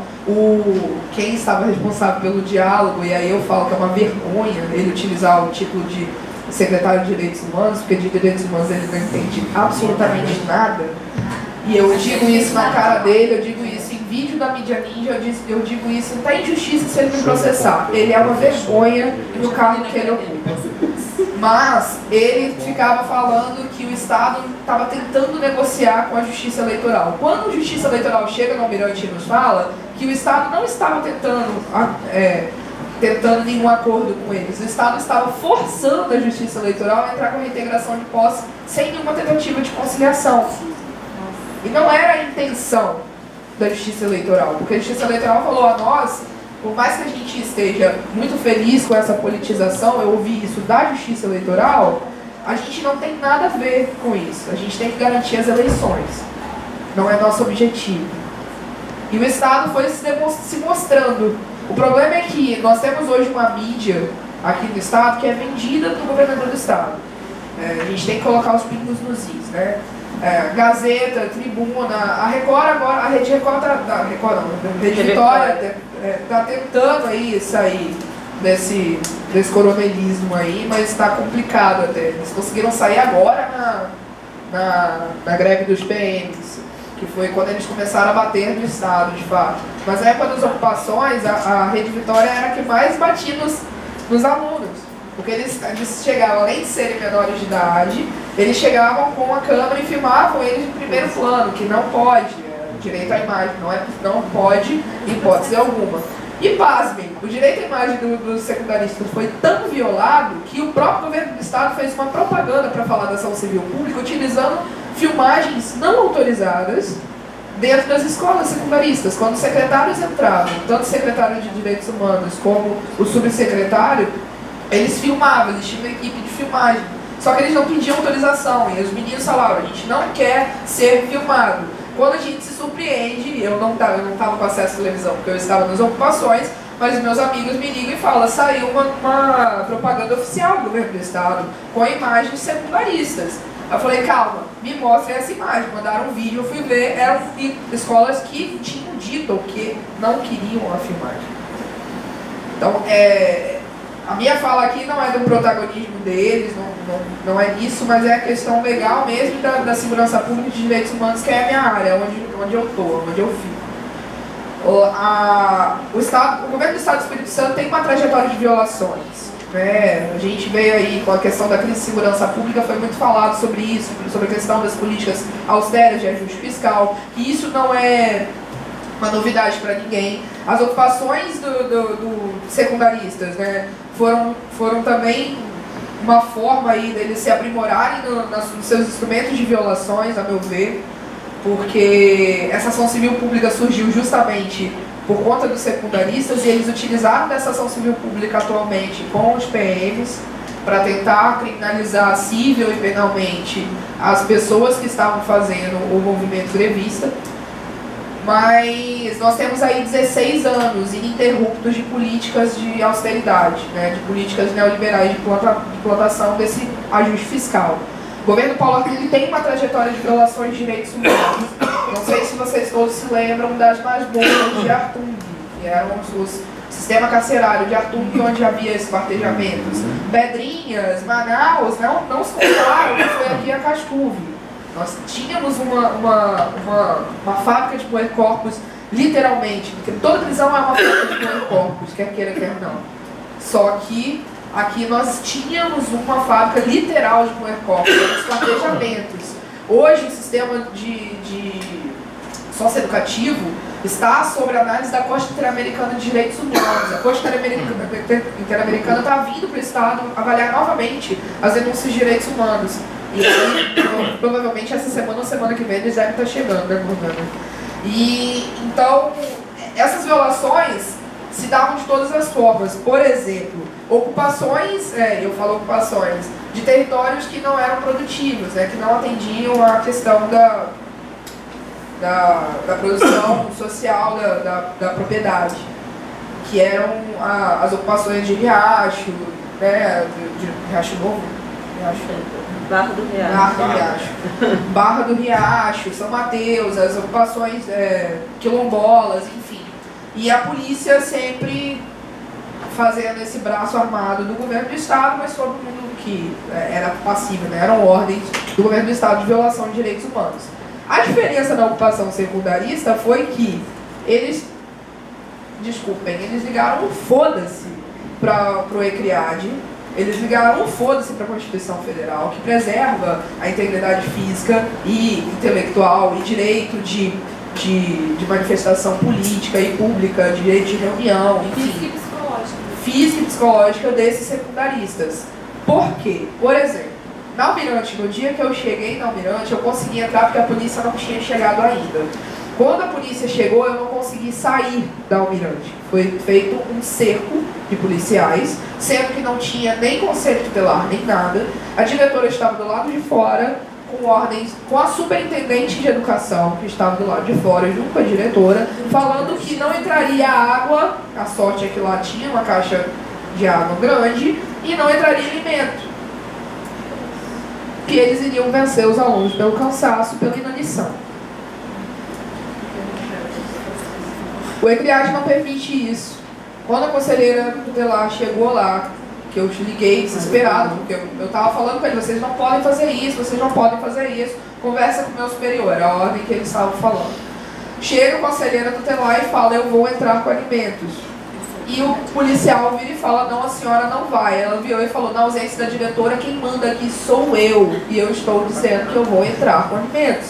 quem estava responsável pelo diálogo, e aí eu falo que é uma vergonha ele utilizar o título de secretário de Direitos Humanos, porque de Direitos Humanos ele não entende absolutamente nada. E eu digo isso na cara dele, eu digo isso em vídeo da Mídia Ninja, eu digo isso, não tem injustiça se ele me processar. Ele é uma vergonha no cargo que ele ocupa. Mas ele ficava falando que o Estado estava tentando negociar com a Justiça Eleitoral. Quando a Justiça Eleitoral chega no Almirante e nos fala que o Estado não estava tentando nenhum acordo com eles, o Estado estava forçando a Justiça Eleitoral a entrar com a reintegração de posse sem nenhuma tentativa de conciliação. E não era a intenção da Justiça Eleitoral, porque a Justiça Eleitoral falou a nós, por mais que a gente esteja muito feliz com essa politização, eu ouvi isso da Justiça Eleitoral, a gente não tem nada a ver com isso. A gente tem que garantir as eleições. Não é nosso objetivo. E o Estado foi se mostrando. O problema é que nós temos hoje uma mídia aqui no Estado que é vendida para o governador do Estado. A gente tem que colocar os pingos nos is, né? Gazeta, Tribuna, a Record agora, a Rede Record, a Rede Vitória está tentando aí sair desse coronelismo aí, mas está complicado até. Eles conseguiram sair agora na greve dos PMs, que foi quando eles começaram a bater no Estado, de fato. Mas na época das ocupações, a Rede Vitória era a que mais batia nos alunos. Porque eles chegavam, além de serem menores de idade, eles chegavam com a câmera e filmavam eles em primeiro plano, que não pode, direito à imagem, não pode em hipótese alguma. E pasmem, o direito à imagem dos secundaristas foi tão violado que o próprio governo do Estado fez uma propaganda para falar da ação civil pública, utilizando filmagens não autorizadas dentro das escolas secundaristas. Quando os secretários entravam, tanto o secretário de Direitos Humanos como o subsecretário, eles filmavam, eles tinham uma equipe de filmagem. Só que eles não pediam autorização, e os meninos falavam, a gente não quer ser filmado. Quando a gente se surpreende, eu não estava com acesso à televisão, porque eu estava nas ocupações, mas meus amigos me ligam e falam, saiu uma propaganda oficial do governo do Estado, com imagens secundaristas. Eu falei, calma, me mostrem essa imagem. Mandaram um vídeo, eu fui ver, eram escolas que tinham dito que não queriam a filmagem. Então, a minha fala aqui não é do protagonismo deles, não é nisso, mas é a questão legal mesmo da segurança pública e de direitos humanos, que é a minha área, onde eu estou, onde eu fico. O governo do Estado do Espírito Santo tem uma trajetória de violações. A gente veio aí com a questão da crise de segurança pública, foi muito falado sobre isso, sobre a questão das políticas austeras de ajuste fiscal, que isso não é uma novidade para ninguém. As ocupações do secundaristas, foram também uma forma aí deles se aprimorarem nos seus instrumentos de violações, a meu ver, porque essa ação civil pública surgiu justamente por conta dos secundaristas, e eles utilizaram dessa ação civil pública atualmente com os PMs para tentar criminalizar civil e penalmente as pessoas que estavam fazendo o movimento grevista. Mas nós temos aí 16 anos ininterruptos de políticas de austeridade, de políticas neoliberais de implantação desse ajuste fiscal. O governo Paulo Acrili tem uma trajetória de violações de direitos humanos. Não sei se vocês todos se lembram das masmorras de Artung, que eram o sistema carcerário de Artung, onde havia esquartejamentos. Pedrinhas, Manaus, não se compararam, que foi aqui a Cascuve. Nós tínhamos uma fábrica de moer corpos, literalmente, porque toda prisão é uma fábrica de moer corpos, quer queira, quer não. Só que aqui nós tínhamos uma fábrica literal de moer corpos, os planejamentos. Hoje o sistema de socioeducativo está sobre a análise da Corte Interamericana de Direitos Humanos. A Corte Interamericana está vindo para o Estado avaliar novamente as denúncias de direitos humanos. E aí, provavelmente essa semana ou semana que vem eles devem estar chegando, Morgana? E então essas violações se davam de todas as formas. Por exemplo, ocupações, eu falo ocupações, de territórios que não eram produtivos, que não atendiam à questão da produção social da propriedade, que eram as ocupações de Riacho, de Riacho Novo, Barra do Riacho. Barra do Riacho, São Mateus, as ocupações quilombolas, enfim. E a polícia sempre fazendo esse braço armado do governo do Estado, mas todo mundo que era passivo, eram ordens do governo do Estado de violação de direitos humanos. A diferença na ocupação secundarista foi que eles ligaram um foda-se para o ECRIAD, eles ligaram um foda-se para a Constituição Federal, que preserva a integridade física e intelectual e direito de manifestação política e pública, direito de reunião, enfim. Física e psicológica desses secundaristas. Por quê? Por exemplo, na Almirante, no dia que eu cheguei na Almirante, eu consegui entrar porque a polícia não tinha chegado ainda. Quando a polícia chegou, eu não consegui sair da Almirante. Foi feito um cerco de policiais, sendo que não tinha nem conselho tutelar, nem nada. A diretora estava do lado de fora, com ordens, com a superintendente de educação, que estava do lado de fora, junto com a diretora, falando que não entraria água, a sorte é que lá tinha uma caixa de água grande, e não entraria alimento. Que eles iriam vencer os alunos pelo cansaço, pela inanição. O ECRIAD não permite isso. Quando a conselheira tutelar chegou lá, que eu te liguei desesperado, porque eu estava falando com ele, vocês não podem fazer isso, vocês não podem fazer isso, conversa com o meu superior, a ordem que eles estavam falando. Chega a conselheira tutelar e fala, eu vou entrar com alimentos. E o policial vira e fala, não, a senhora não vai. Ela virou e falou, na ausência da diretora, quem manda aqui sou eu, e eu estou dizendo que eu vou entrar com alimentos.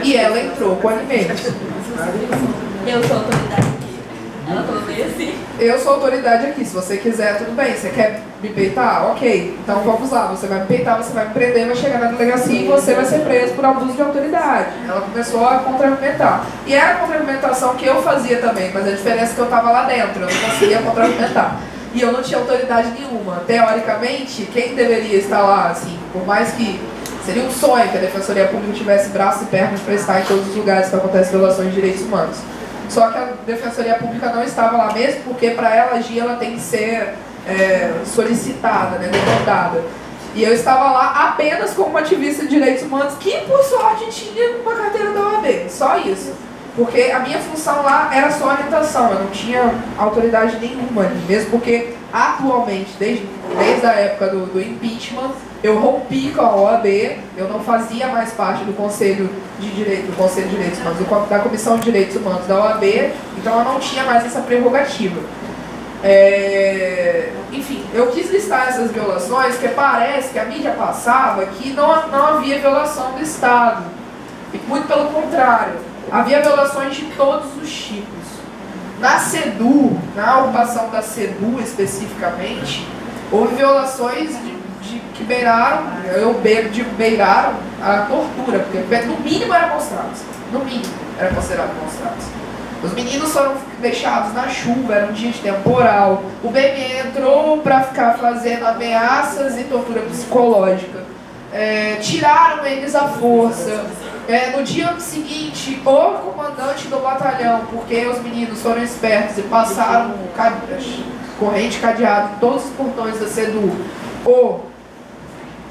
E ela entrou com alimentos. Eu sou autoridade aqui. Ela falou bem assim. Eu sou autoridade aqui, se você quiser, tudo bem. Você quer me peitar? Ok, então vamos lá. Você vai me peitar, você vai me prender, vai chegar na delegacia e você vai ser preso por abuso de autoridade. Ela começou a contra-argumentar. E era a contra-argumentação que eu fazia também, mas a diferença é que eu estava lá dentro, eu não conseguia contra-argumentar. E eu não tinha autoridade nenhuma. Teoricamente, quem deveria estar lá, assim, por mais que seria um sonho que a Defensoria Pública tivesse braços e pernas para estar em todos os lugares que acontecem violações de direitos humanos. Só que a Defensoria Pública não estava lá mesmo, porque para ela agir ela tem que ser solicitada, demandada. E eu estava lá apenas como ativista de direitos humanos, que por sorte tinha uma carteira da OAB, só isso. Porque a minha função lá era só orientação, eu não tinha autoridade nenhuma ali, mesmo porque atualmente, desde a época do impeachment, eu rompi com a OAB, eu não fazia mais parte do Conselho de Direitos Humanos, da Comissão de Direitos Humanos da OAB, então eu não tinha mais essa prerrogativa. Enfim, eu quis listar essas violações, porque parece que a mídia passava que não havia violação do Estado. E muito pelo contrário, havia violações de todos os tipos. Na CEDU, na ocupação da CEDU especificamente, houve violações que beiraram a tortura, porque no mínimo eram considerados. No mínimo era considerado considerados. Os meninos foram deixados na chuva, era um dia de temporal. O BM entrou para ficar fazendo ameaças e tortura psicológica. Tiraram eles à força. No dia seguinte, o comandante do batalhão, porque os meninos foram espertos e passaram corrente cadeado em todos os portões da CEDU, o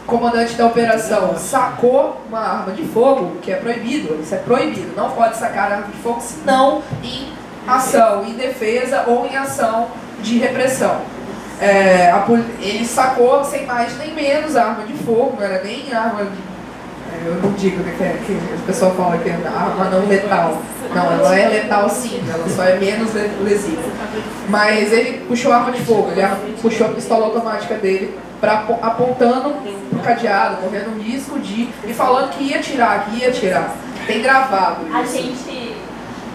comandante da operação sacou uma arma de fogo, que é proibido, isso é proibido, não pode sacar arma de fogo, senão em ação, em defesa ou em ação de repressão. Ele sacou sem mais nem menos a arma de fogo, não era nem arma de... Eu não digo que o pessoal fala que é arma não letal. Não, ela é letal sim, ela só é menos lesiva. Mas ele puxou a arma de fogo, ele puxou a pistola automática dele, apontando pro cadeado, correndo o risco e falando que ia tirar. Tem gravado isso. A gente...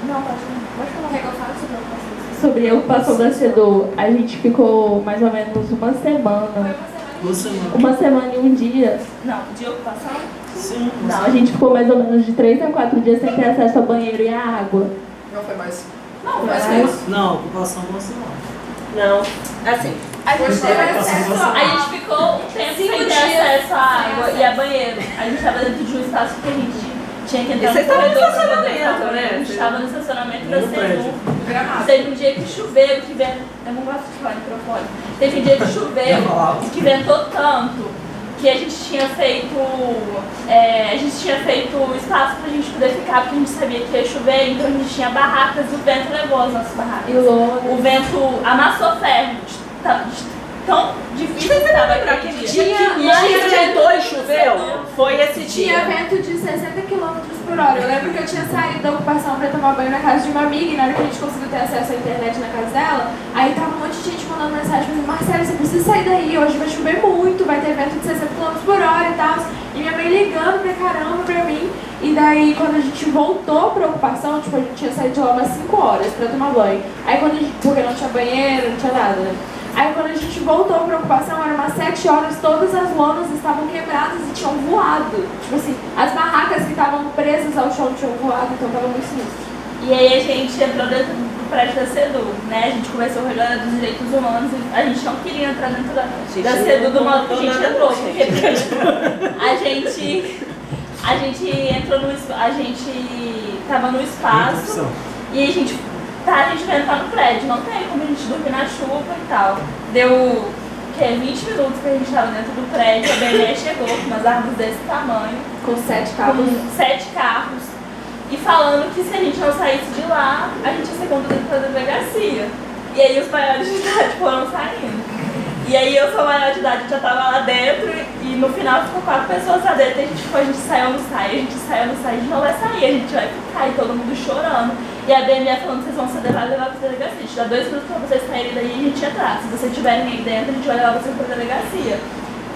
Não, pode falar. Quer que eu fale sobre a ocupação? Sobre a ocupação da CEDU, a gente ficou mais ou menos uma semana. Uma semana e um dia. Não, de ocupação? Sim. Não, a gente ficou mais ou menos de 3 a 4 dias sem ter acesso ao banheiro e à água. Não, foi mais. Não, mas Não, ocupação consular. Não. Assim, A gente teve acesso, a gente ficou um tempo sem ter acesso à água e a banheiro. A gente estava dentro de um espaço que a gente tinha que entrar Vocês estavam no corredor, estacionamento, né? A gente estava no estacionamento da No prédio. CEDU. Gramado. Teve um dia que choveu, que ventou. Eu não gosto de falar no microfone. Teve um dia que choveu e que ventou tanto que a gente tinha feito. Espaço pra gente poder ficar, porque a gente sabia que ia chover, então a gente tinha barracas e o vento levou as nossas barracas. E lona. O vento amassou ferro. Tão difícil que estava aquele dia. e aí ventou e choveu? Foi esse Tinha dia. vento de 60 km por hora. Eu lembro que eu tinha saído da ocupação pra tomar banho na casa de uma amiga e na hora que a gente conseguiu ter acesso à internet na casa dela, aí tava um monte de gente mandando mensagem pra mim: Marcelo, você precisa sair daí, hoje vai chover muito, vai ter vento de 60 km por hora e tal. E minha mãe ligando pra caramba pra mim. E daí quando a gente voltou pra ocupação, tipo, a gente tinha saído de lá umas 5 horas pra tomar banho. Aí quando a gente, porque não tinha banheiro, não tinha nada, né? Aí quando a gente voltou para a ocupação, era umas 7 horas, todas as lonas estavam quebradas e tinham voado. Tipo assim, as barracas que estavam presas ao chão tinham voado, então tava muito sinistro. E aí a gente entrou dentro do prédio da CEDU, né? A gente começou a regra dos direitos humanos e a gente não queria entrar dentro da CEDU do modo que a gente entrou. Porque a gente entrou no a gente tava no espaço e a gente vai entrar no prédio, não tem como a gente dormir na chuva e tal. Deu 20 minutos que a gente estava dentro do prédio, a BME chegou com umas árvores desse tamanho, Com 7 carros. com 7 carros, e falando que se a gente não saísse de lá, a gente ia ser conduzido para a delegacia. E aí os maiores de idade foram saindo. E aí eu sou maior de idade, já estava lá dentro e no final ficou 4 pessoas lá dentro e a gente saiu, não sai, a gente saiu, não sai, a gente não vai sair, a gente vai ficar e todo mundo chorando. E a BME falando: vocês vão ser levar para a delegacia, a gente dá 2 minutos para vocês saírem daí e a gente entrar. Se vocês tiverem aí dentro, a gente vai levar vocês para a delegacia.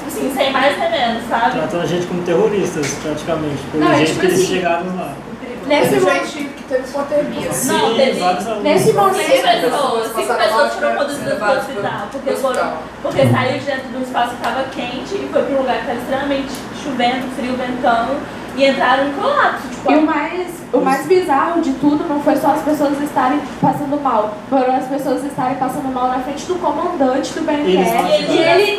Assim, sem mais nem menos, sabe? Tratam a gente como terroristas, praticamente, pelo Não, jeito tipo que eles assim, chegaram lá. Nesse Teve momento, gente que teve hipotermia. Não, teve vários alunos. nesse momento, 5 pessoas passaram mal, foram né? conduzidas para o hospital, porque saiu de dentro do espaço que estava quente e foi para um lugar que estava extremamente chovendo, frio, ventando, e entraram em colapso. Tipo, e o mais bizarro de tudo não foi só as pessoas estarem passando mal, foram as pessoas estarem passando mal na frente do comandante do BNE.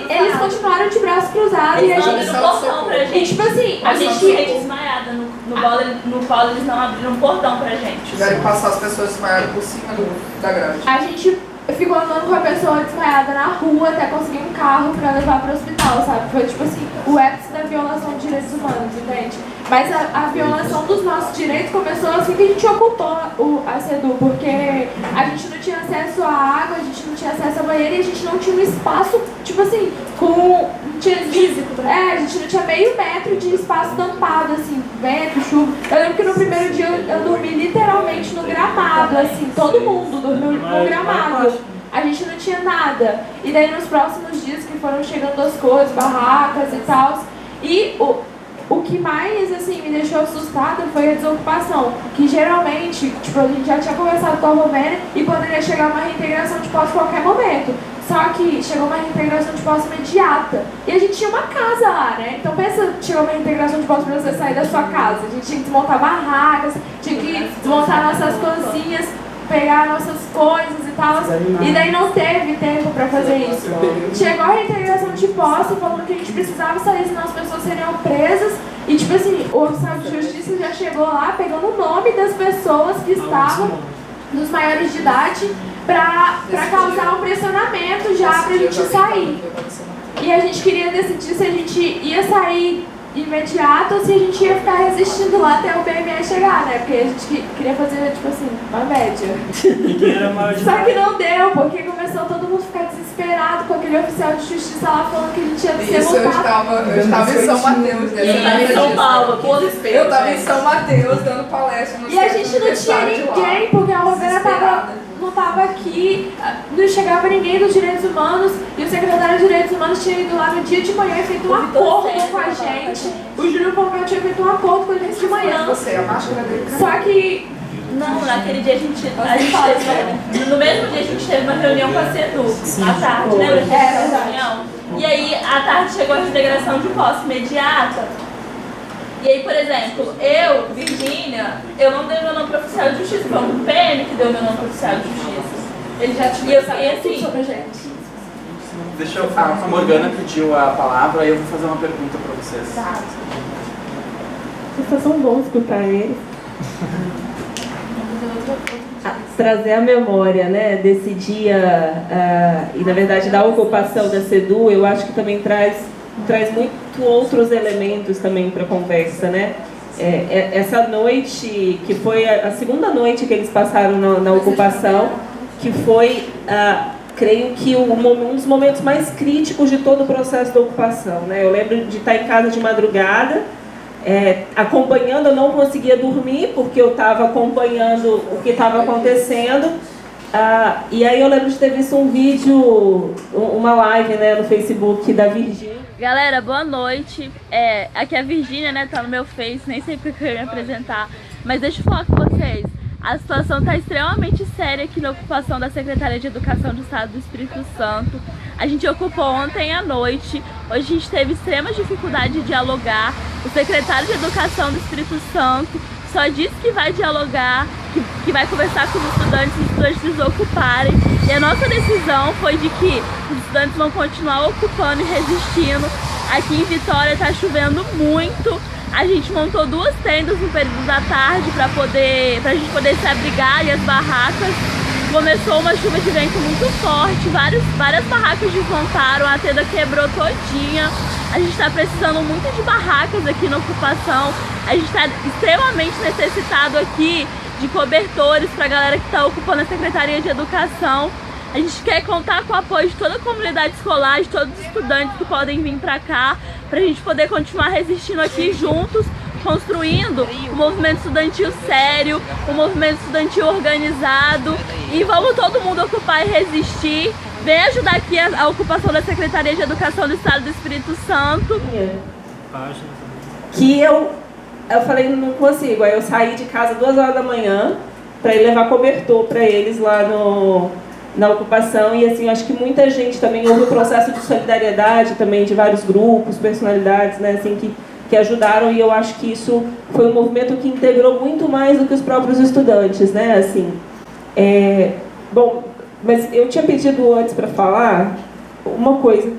Eles continuaram de braços cruzados e a eles não gente. abriram um portão pra gente. E tipo assim, A gente fica desmaiada no polo, eles não abriram um portão pra gente. Tiveram que passar as pessoas desmaiadas por cima da grade. A gente ficou andando com a pessoa desmaiada na rua até conseguir um carro pra levar pro hospital, sabe? Foi tipo assim, o ápice da violação de direitos humanos, entende? Mas a violação dos nossos direitos começou assim que a gente ocupou a CEDU, porque a gente não tinha acesso à água, a gente não tinha acesso à banheira e a gente não tinha um espaço, tipo assim, com... físico, a gente não tinha meio metro de espaço tampado, assim, vento, chuva. Eu lembro que no primeiro dia eu dormi literalmente no gramado, assim, todo mundo dormiu no gramado. A gente não tinha nada. E daí nos próximos dias que foram chegando as coisas, barracas e tal, e o que mais, assim, me deixou assustada foi a desocupação, que geralmente, tipo, a gente já tinha conversado com a Romênia e poderia chegar uma reintegração de posse a qualquer momento. Só que chegou uma reintegração de posse imediata. E a gente tinha uma casa lá, né? Então pensa, chegou uma reintegração de posse pra você sair da sua casa. A gente tinha que desmontar barracas, tinha que desmontar nossas cozinhas, pegar nossas coisas e tal. E daí não teve tempo pra fazer isso. Chegou a reintegração de posse falando que a gente precisava sair, senão as pessoas seriam presas. E tipo assim, o oficial de justiça já chegou lá pegando o nome das pessoas que estavam, dos maiores de idade, pra causar um pressionamento já pra gente sair. E a gente queria decidir se a gente ia sair imediato ou se a gente ia ficar resistindo lá até o BME chegar, né? Porque a gente queria fazer, tipo assim, uma média. Só que não deu, porque começou todo mundo a ficar desesperado com aquele oficial de justiça lá falando que a gente ia ser Isso, eu estava em São Mateus, né? E em São Paulo, eu estava em São Mateus dando palestra no E a gente não tinha ninguém, porque a Romênia não estava aqui, não chegava ninguém dos direitos humanos, e o secretário de direitos humanos tinha ido lá no dia de manhã e feito um acordo com a gente. O Júlio Pompeu tinha feito um acordo com a gente de manhã. Só que... Não, naquele dia a gente teve, no mesmo dia a gente teve uma reunião com a CEDU, à tarde, lembra que essa reunião? E aí, à tarde chegou a reintegração de posse imediata. E aí, por exemplo, eu, Virgínia, eu não dei meu nome para oficial de justiça, foi um PM que deu meu nome para oficial de justiça. Ele já tinha, eu fiquei assim, sobre a gente. Deixa eu falar, a Morgana pediu a palavra e eu vou fazer uma pergunta para vocês. Tá. Vocês são bons escutar ele. Trazer a memória, né, desse dia e na verdade da ocupação da CEDU, eu acho que também traz muito outros elementos também para a conversa, né? Essa noite, que foi a segunda noite que eles passaram na ocupação, que foi, creio que um dos momentos mais críticos de todo o processo da ocupação, né? Eu lembro de estar em casa de madrugada, acompanhando, eu não conseguia dormir porque eu estava acompanhando o que estava acontecendo. E aí eu lembro de ter visto um vídeo, uma live, né, no Facebook da Virgínia. Galera, boa noite. Aqui é a Virgínia, né, tá no meu Face, nem sei porque eu ia me apresentar. Mas deixa eu falar com vocês. A situação está extremamente séria aqui na ocupação da Secretaria de Educação do Estado do Espírito Santo. A gente ocupou ontem à noite, hoje a gente teve extrema dificuldade de dialogar. O secretário de Educação do Espírito Santo só disse que vai dialogar, que vai conversar com os estudantes desocuparem. E a nossa decisão foi de que os estudantes vão continuar ocupando e resistindo. Aqui em Vitória está chovendo muito. A gente montou 2 tendas no período da tarde pra gente poder se abrigar e as barracas. Começou uma chuva de vento muito forte, várias barracas desmontaram, a tenda quebrou todinha. A gente está precisando muito de barracas aqui na ocupação. A gente está extremamente necessitado aqui de cobertores para a galera que está ocupando a Secretaria de Educação. A gente quer contar com o apoio de toda a comunidade escolar, de todos os estudantes que podem vir para cá, para a gente poder continuar resistindo aqui juntos, construindo um movimento estudantil sério, um movimento estudantil organizado. E vamos todo mundo ocupar e resistir. Vem ajudar aqui a ocupação da Secretaria de Educação do Estado do Espírito Santo. Que eu falei, não consigo. Aí eu saí de casa 2 horas da manhã para ir levar cobertor para eles lá na ocupação. E assim, eu acho que muita gente também houve um processo de solidariedade também de vários grupos, personalidades, né, assim, que ajudaram. E eu acho que isso foi um movimento que integrou muito mais do que os próprios estudantes, né, assim. Bom, mas eu tinha pedido antes para falar uma coisa.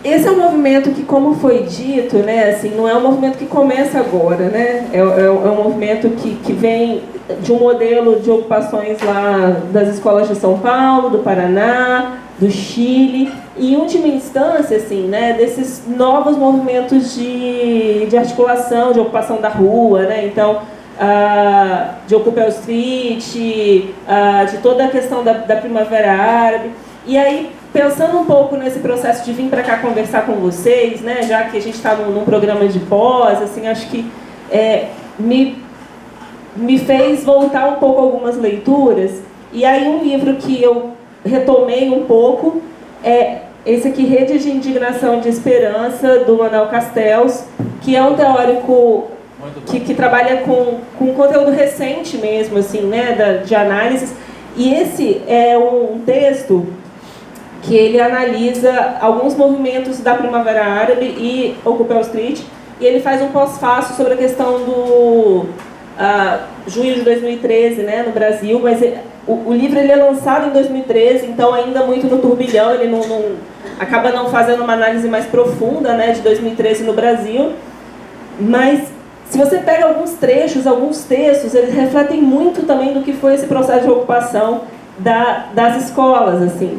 Esse é um movimento que, como foi dito, né, assim, não é um movimento que começa agora, né? É um movimento que vem de um modelo de ocupações lá das escolas de São Paulo, do Paraná, do Chile, e em última instância, assim, né, desses novos movimentos de articulação, de ocupação da rua, né? Então, de Occupy Street, de toda a questão da Primavera Árabe. E aí, pensando um pouco nesse processo de vir para cá conversar com vocês, né, já que a gente está num programa de pós, assim, acho que me fez voltar um pouco algumas leituras. E aí um livro que eu retomei um pouco é esse aqui, Rede de Indignação e de Esperança, do Manuel Castells, que é um teórico que trabalha com conteúdo recente mesmo, assim, né, de análises. E esse é um texto que ele analisa alguns movimentos da Primavera Árabe e Occupy Street, e ele faz um pós-fácil sobre a questão do junho de 2013, né, no Brasil, mas o livro ele é lançado em 2013, então ainda muito no turbilhão, ele acaba não fazendo uma análise mais profunda, né, de 2013 no Brasil, mas se você pega alguns trechos, alguns textos, eles refletem muito também do que foi esse processo de ocupação das escolas, assim.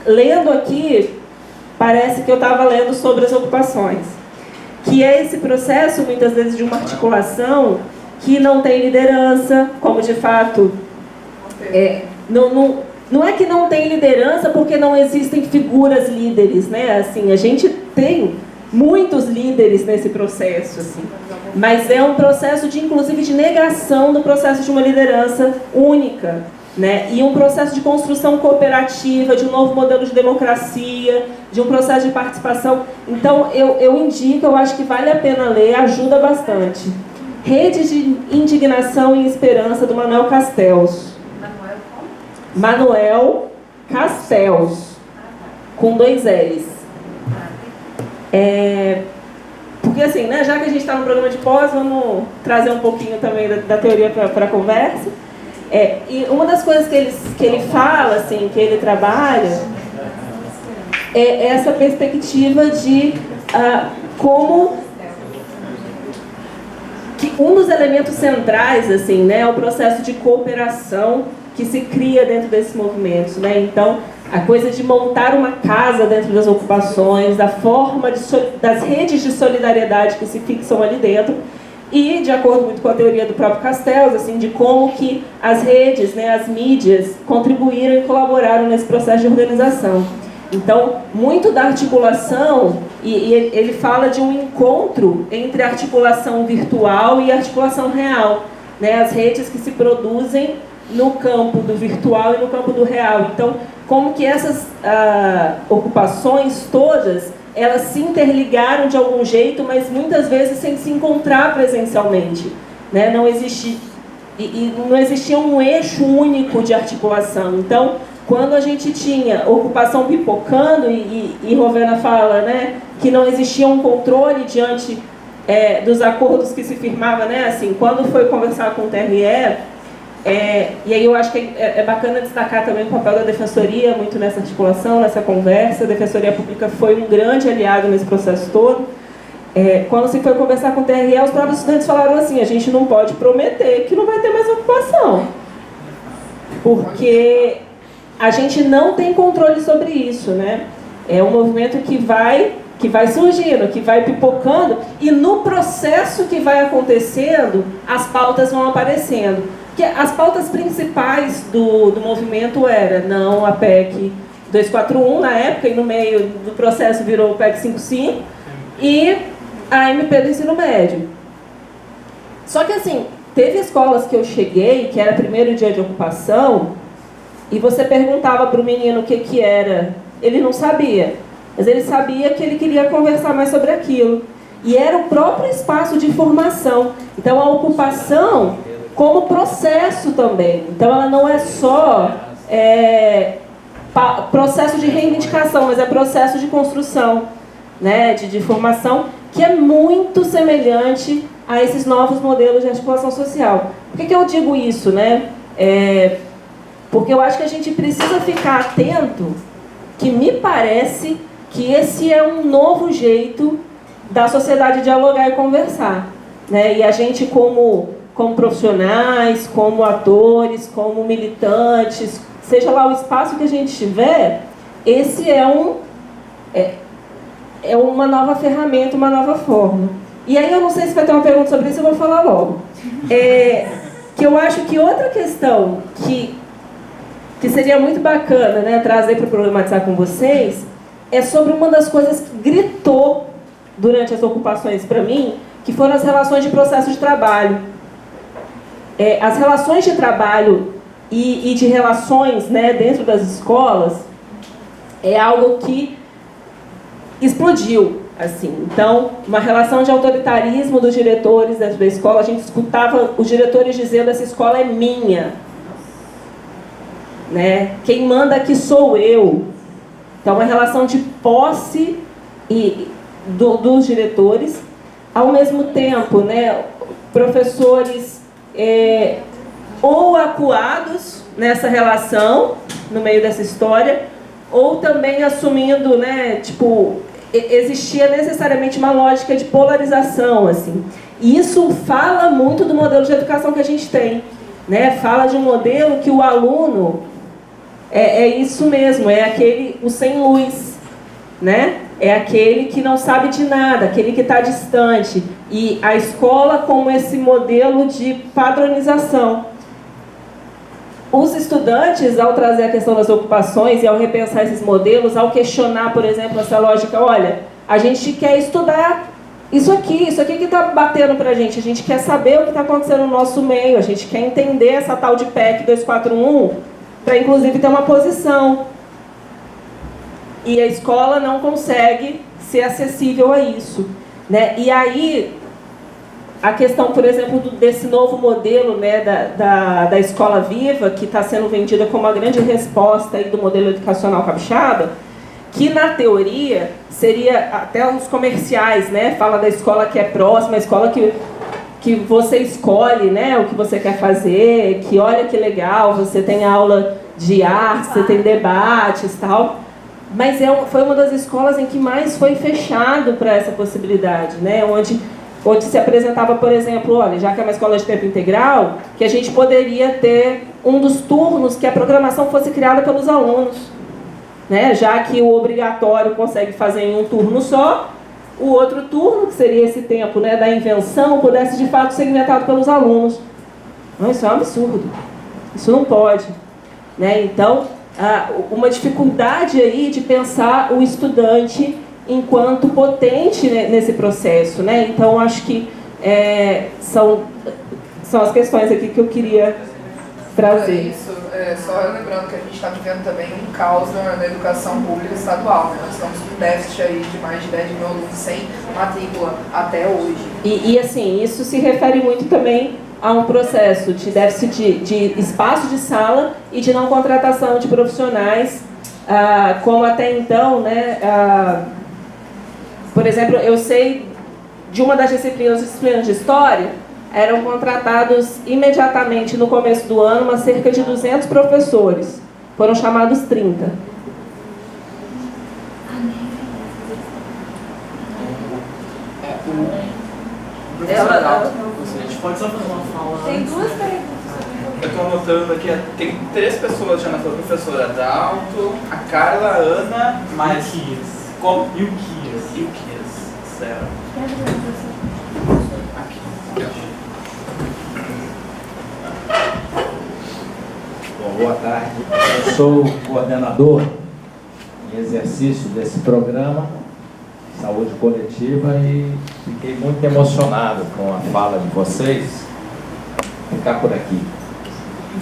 Lendo aqui, parece que eu estava lendo sobre as ocupações, que é esse processo, muitas vezes, de uma articulação que não tem liderança, como de fato... Não é que não tem liderança porque não existem figuras líderes, né? Assim, a gente tem muitos líderes nesse processo, assim, mas é um processo inclusive de negação do processo de uma liderança única, né? E um processo de construção cooperativa, de um novo modelo de democracia, de um processo de participação. Então eu indico, eu acho que vale a pena ler, ajuda bastante. Rede de Indignação e Esperança, do Manuel Castells. Manuel Castells, com 2 L's. Porque Porque assim, né, já que a gente está no programa de pós, vamos trazer um pouquinho também da teoria para a conversa. E uma das coisas que ele fala, assim, que ele trabalha, é essa perspectiva de como que um dos elementos centrais, assim, né, é o processo de cooperação que se cria dentro desses movimentos, né? Então, a coisa de montar uma casa dentro das ocupações, da forma das redes de solidariedade que se fixam ali dentro, e de acordo muito com a teoria do próprio Castells, assim, de como que as redes, né, as mídias contribuíram e colaboraram nesse processo de organização. Então, muito da articulação, e ele fala de um encontro entre a articulação virtual e a articulação real, né, as redes que se produzem no campo do virtual e no campo do real. Então, como que essas ocupações todas, elas se interligaram de algum jeito, mas muitas vezes sem se encontrar presencialmente, né? Não existia um eixo único de articulação. Então, quando a gente tinha ocupação pipocando, e Rovena fala, né, que não existia um controle diante dos acordos que se firmava, né, assim, quando foi conversar com o TRE, e aí eu acho que é bacana destacar também o papel da Defensoria muito nessa articulação, nessa conversa. A Defensoria Pública foi um grande aliado nesse processo todo. Quando se foi conversar com o TRE, os próprios estudantes falaram assim: a gente não pode prometer que não vai ter mais ocupação, porque a gente não tem controle sobre isso, né? É um movimento que vai surgindo, que vai pipocando, e no processo que vai acontecendo, as pautas vão aparecendo. Porque as pautas principais do movimento era não a PEC 241 na época, e no meio do processo virou o PEC 55, e a MP do ensino médio. Só que assim, teve escolas que eu cheguei, que era primeiro dia de ocupação, e você perguntava para o menino o que era, ele não sabia, mas ele sabia que ele queria conversar mais sobre aquilo. E era o próprio espaço de formação. Então a ocupação como processo também. Então ela não é só processo de reivindicação, mas é processo de construção, né, de formação, que é muito semelhante a esses novos modelos de articulação social. Por que eu digo isso, né? Porque eu acho que a gente precisa ficar atento, que me parece que esse é um novo jeito da sociedade dialogar e conversar, né? E a gente como profissionais, como atores, como militantes, seja lá o espaço que a gente tiver, esse é uma nova ferramenta, uma nova forma. E aí eu não sei se vai ter uma pergunta sobre isso, eu vou falar logo. Que eu acho que outra questão que seria muito bacana, né, trazer para problematizar com vocês, é sobre uma das coisas que gritou durante as ocupações para mim, que foram as relações de processo de trabalho. As relações de trabalho e de relações, né, dentro das escolas é algo que explodiu, assim. Então, uma relação de autoritarismo dos diretores dentro da escola. A gente escutava os diretores dizendo: essa escola é minha, né? Quem manda aqui sou eu. Então, uma relação de posse dos diretores. Ao mesmo tempo, né, professores ou acuados nessa relação, no meio dessa história, ou também assumindo, né, tipo, existia necessariamente uma lógica de polarização, assim. E isso fala muito do modelo de educação que a gente tem, né? Fala de um modelo que o aluno é isso mesmo, o sem luz, né? É aquele que não sabe de nada, aquele que está distante. E a escola como esse modelo de padronização. Os estudantes, ao trazer a questão das ocupações e ao repensar esses modelos, ao questionar, por exemplo, essa lógica: olha, a gente quer estudar isso aqui que está batendo para a gente quer saber o que está acontecendo no nosso meio, a gente quer entender essa tal de PEC 241, para inclusive ter uma posição. E a escola não consegue ser acessível a isso, né? E aí, a questão, por exemplo, desse novo modelo, né, da escola viva, que está sendo vendida como a grande resposta aí do modelo educacional capixaba, que na teoria seria até os comerciais, né? Fala da escola que é próxima, a escola que você escolhe, né, o que você quer fazer, que olha que legal, você tem aula de arte, você tem debates e tal. Mas foi uma das escolas em que mais foi fechado para essa possibilidade, né? Onde se apresentava, por exemplo, olha, já que é uma escola de tempo integral, que a gente poderia ter um dos turnos que a programação fosse criada pelos alunos, né? Já que o obrigatório consegue fazer em um turno só, o outro turno, que seria esse tempo, né, da invenção, pudesse de fato ser inventado pelos alunos. Não, isso é um absurdo. Isso não pode, né? Então, uma dificuldade aí de pensar o estudante enquanto potente, né, nesse processo, né? Então, acho que são as questões aqui que eu queria trazer. Isso, só lembrando que a gente está vivendo também um caos na educação pública estadual, né? Nós estamos com um déficit aí de mais de 10 mil alunos sem matrícula até hoje. E assim, isso se refere muito também a um processo de déficit de espaço de sala e de não contratação de profissionais, como até então, né? Por exemplo, eu sei de uma das disciplinas de História, eram contratados imediatamente no começo do ano cerca de 200 professores. Foram chamados 30. A gente pode só fazer uma fala. Tem duas perguntas. Eu estou anotando aqui, tem 3 pessoas já na sua professora, a Dalto, a Carla, a Ana, mais E o Kias. Como? E o Kias. E o Kias, certo. Bom, boa tarde. Eu sou o coordenador em exercício desse programa Saúde Coletiva e fiquei muito emocionado com a fala de vocês. Vou ficar por aqui.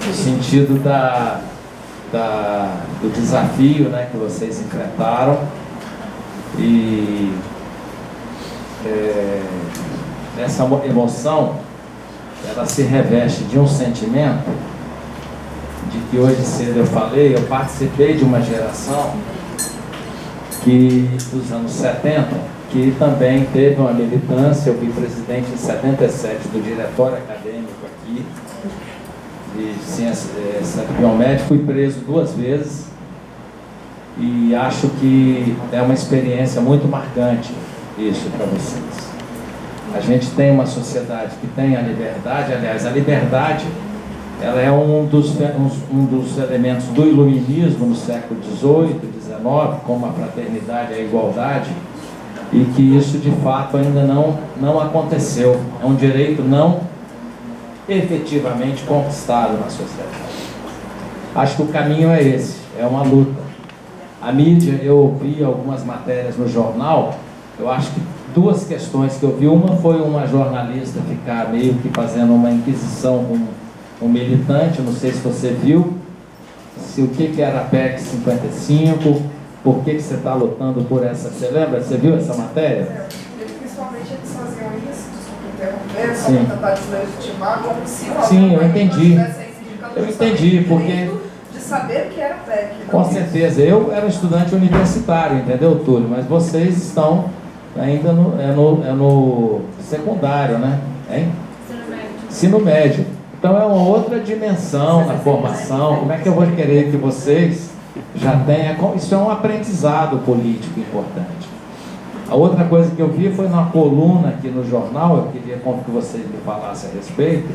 No sentido do desafio, né, que vocês enfrentaram e essa emoção, ela se reveste de um sentimento de que hoje cedo eu falei, eu participei de uma geração dos anos 70, que também teve uma militância. Eu fui presidente em 77 do diretório acadêmico aqui, de ciência biomédica, fui preso 2 vezes e acho que é uma experiência muito marcante isso para vocês. A gente tem uma sociedade que tem a liberdade, aliás, a liberdade ela é um dos elementos do iluminismo no século XVIII, XIX, como a fraternidade e a igualdade, e que isso de fato ainda não aconteceu. É um direito não efetivamente conquistado na sociedade. Acho que o caminho é esse, é uma luta. A mídia, eu vi algumas matérias no jornal, eu acho que 2 questões que eu vi. Uma foi uma jornalista ficar meio que fazendo uma inquisição com um militante, não sei se você viu, o que era a PEC 55, por que você está lutando por essa, você lembra? Você viu essa matéria? Principalmente eles faziam isso, desculpa interromper, só para tentar deslegitimar, como se o Sim, eu aluno entendi. tivesse indicando Eu entendi, porque... de saber o que era PEC. Com certeza, eu era um estudante universitário, entendeu, Túlio? Mas vocês estão ainda no secundário, né? Hein? Ensino médio. Então é uma outra dimensão na formação. Como é que eu vou querer que vocês já tenham... Isso é um aprendizado político importante. A outra coisa que eu vi foi numa coluna aqui no jornal, eu queria que vocês me falassem a respeito,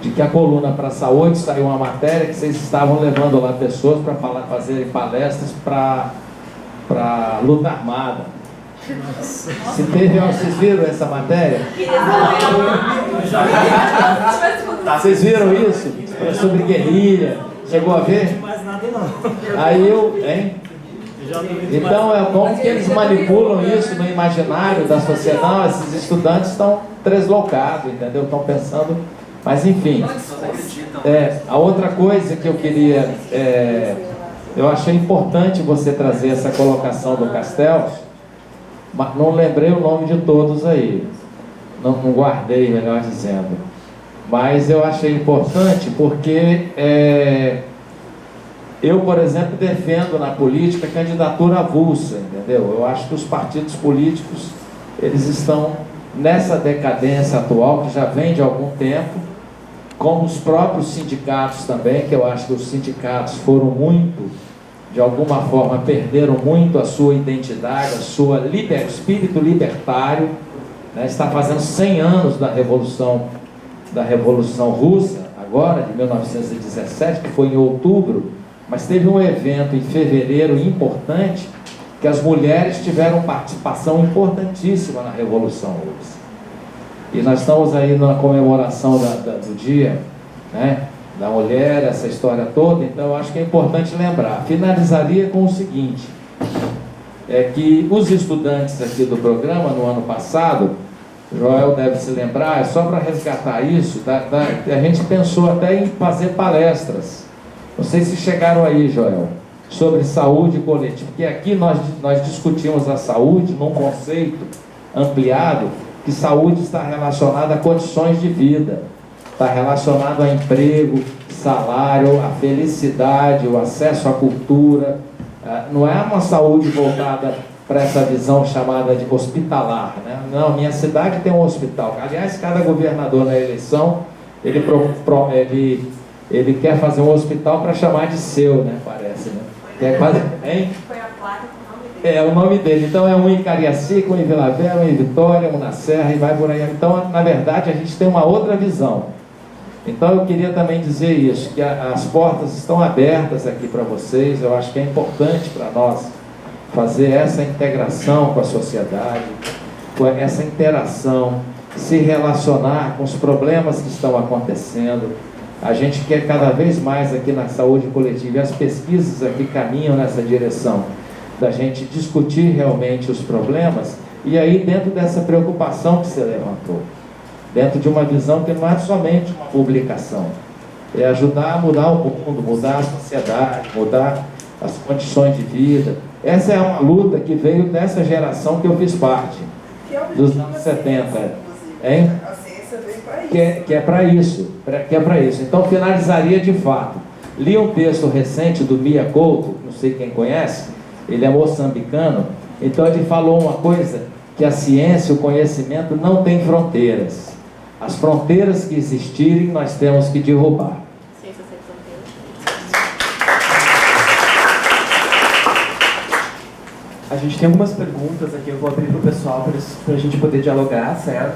de que a coluna para a saúde saiu uma matéria que vocês estavam levando lá pessoas para fazerem palestras para luta armada. Vocês viram essa matéria? Vocês viram isso? É sobre guerrilha. Chegou a ver? Aí então, como que eles manipulam isso no imaginário da sociedade? Esses estudantes estão treslocados, entendeu? Estão pensando... Mas, enfim. A outra coisa que eu queria... eu achei importante você trazer essa colocação do Castells, mas não lembrei o nome de todos aí. Não guardei, melhor dizendo. Mas eu achei importante porque Eu, por exemplo, defendo na política a candidatura avulsa, entendeu? Eu acho que os partidos políticos, eles estão nessa decadência atual, que já vem de algum tempo, como os próprios sindicatos também, que eu acho que os sindicatos foram muito, de alguma forma, perderam muito a sua identidade, a sua espírito libertário, né? Está fazendo 100 anos da Revolução Russa, agora, de 1917, que foi em outubro, mas teve um evento em fevereiro importante, que as mulheres tiveram participação importantíssima na Revolução Russa. E nós estamos aí na comemoração do dia, né, da mulher, essa história toda, então eu acho que é importante lembrar. Finalizaria com o seguinte, é que os estudantes aqui do programa, no ano passado, Joel deve se lembrar, é só para resgatar isso, a gente pensou até em fazer palestras, não sei se chegaram aí, Joel, sobre saúde coletiva, porque aqui nós discutimos a saúde num conceito ampliado, que saúde está relacionada a condições de vida, está relacionado a emprego, salário, a felicidade, o acesso à cultura. Não é uma saúde voltada para essa visão chamada de hospitalar, né? Não, minha cidade tem um hospital. Aliás, cada governador na eleição, ele quer fazer um hospital para chamar de seu, né? Parece, né? Quer fazer, hein? Foi a placa com o nome dele. É o nome dele. Então é um em Cariacica, um em Vila Velha, um em Vitória, um na Serra e vai por aí. Então, na verdade, a gente tem uma outra visão. Então eu queria também dizer isso, que as portas estão abertas aqui para vocês. Eu acho que é importante para nós fazer essa integração com a sociedade, com essa interação, se relacionar com os problemas que estão acontecendo. A gente quer cada vez mais aqui na saúde coletiva, e as pesquisas aqui caminham nessa direção, da gente discutir realmente os problemas, e aí dentro dessa preocupação que você levantou, dentro de uma visão que não é somente uma publicação, é ajudar a mudar o mundo, mudar a sociedade, mudar as condições de vida. Essa é uma luta que veio dessa geração que eu fiz parte, dos anos 70, hein? Que é para isso, Então finalizaria de fato. Li um texto recente do Mia Couto, não sei quem conhece, ele é moçambicano, então ele falou uma coisa, que a ciência, o conhecimento não tem fronteiras. As fronteiras que existirem, nós temos que derrubar. Ciência sem fronteiras. A gente tem algumas perguntas aqui, eu vou abrir para o pessoal para a gente poder dialogar, certo?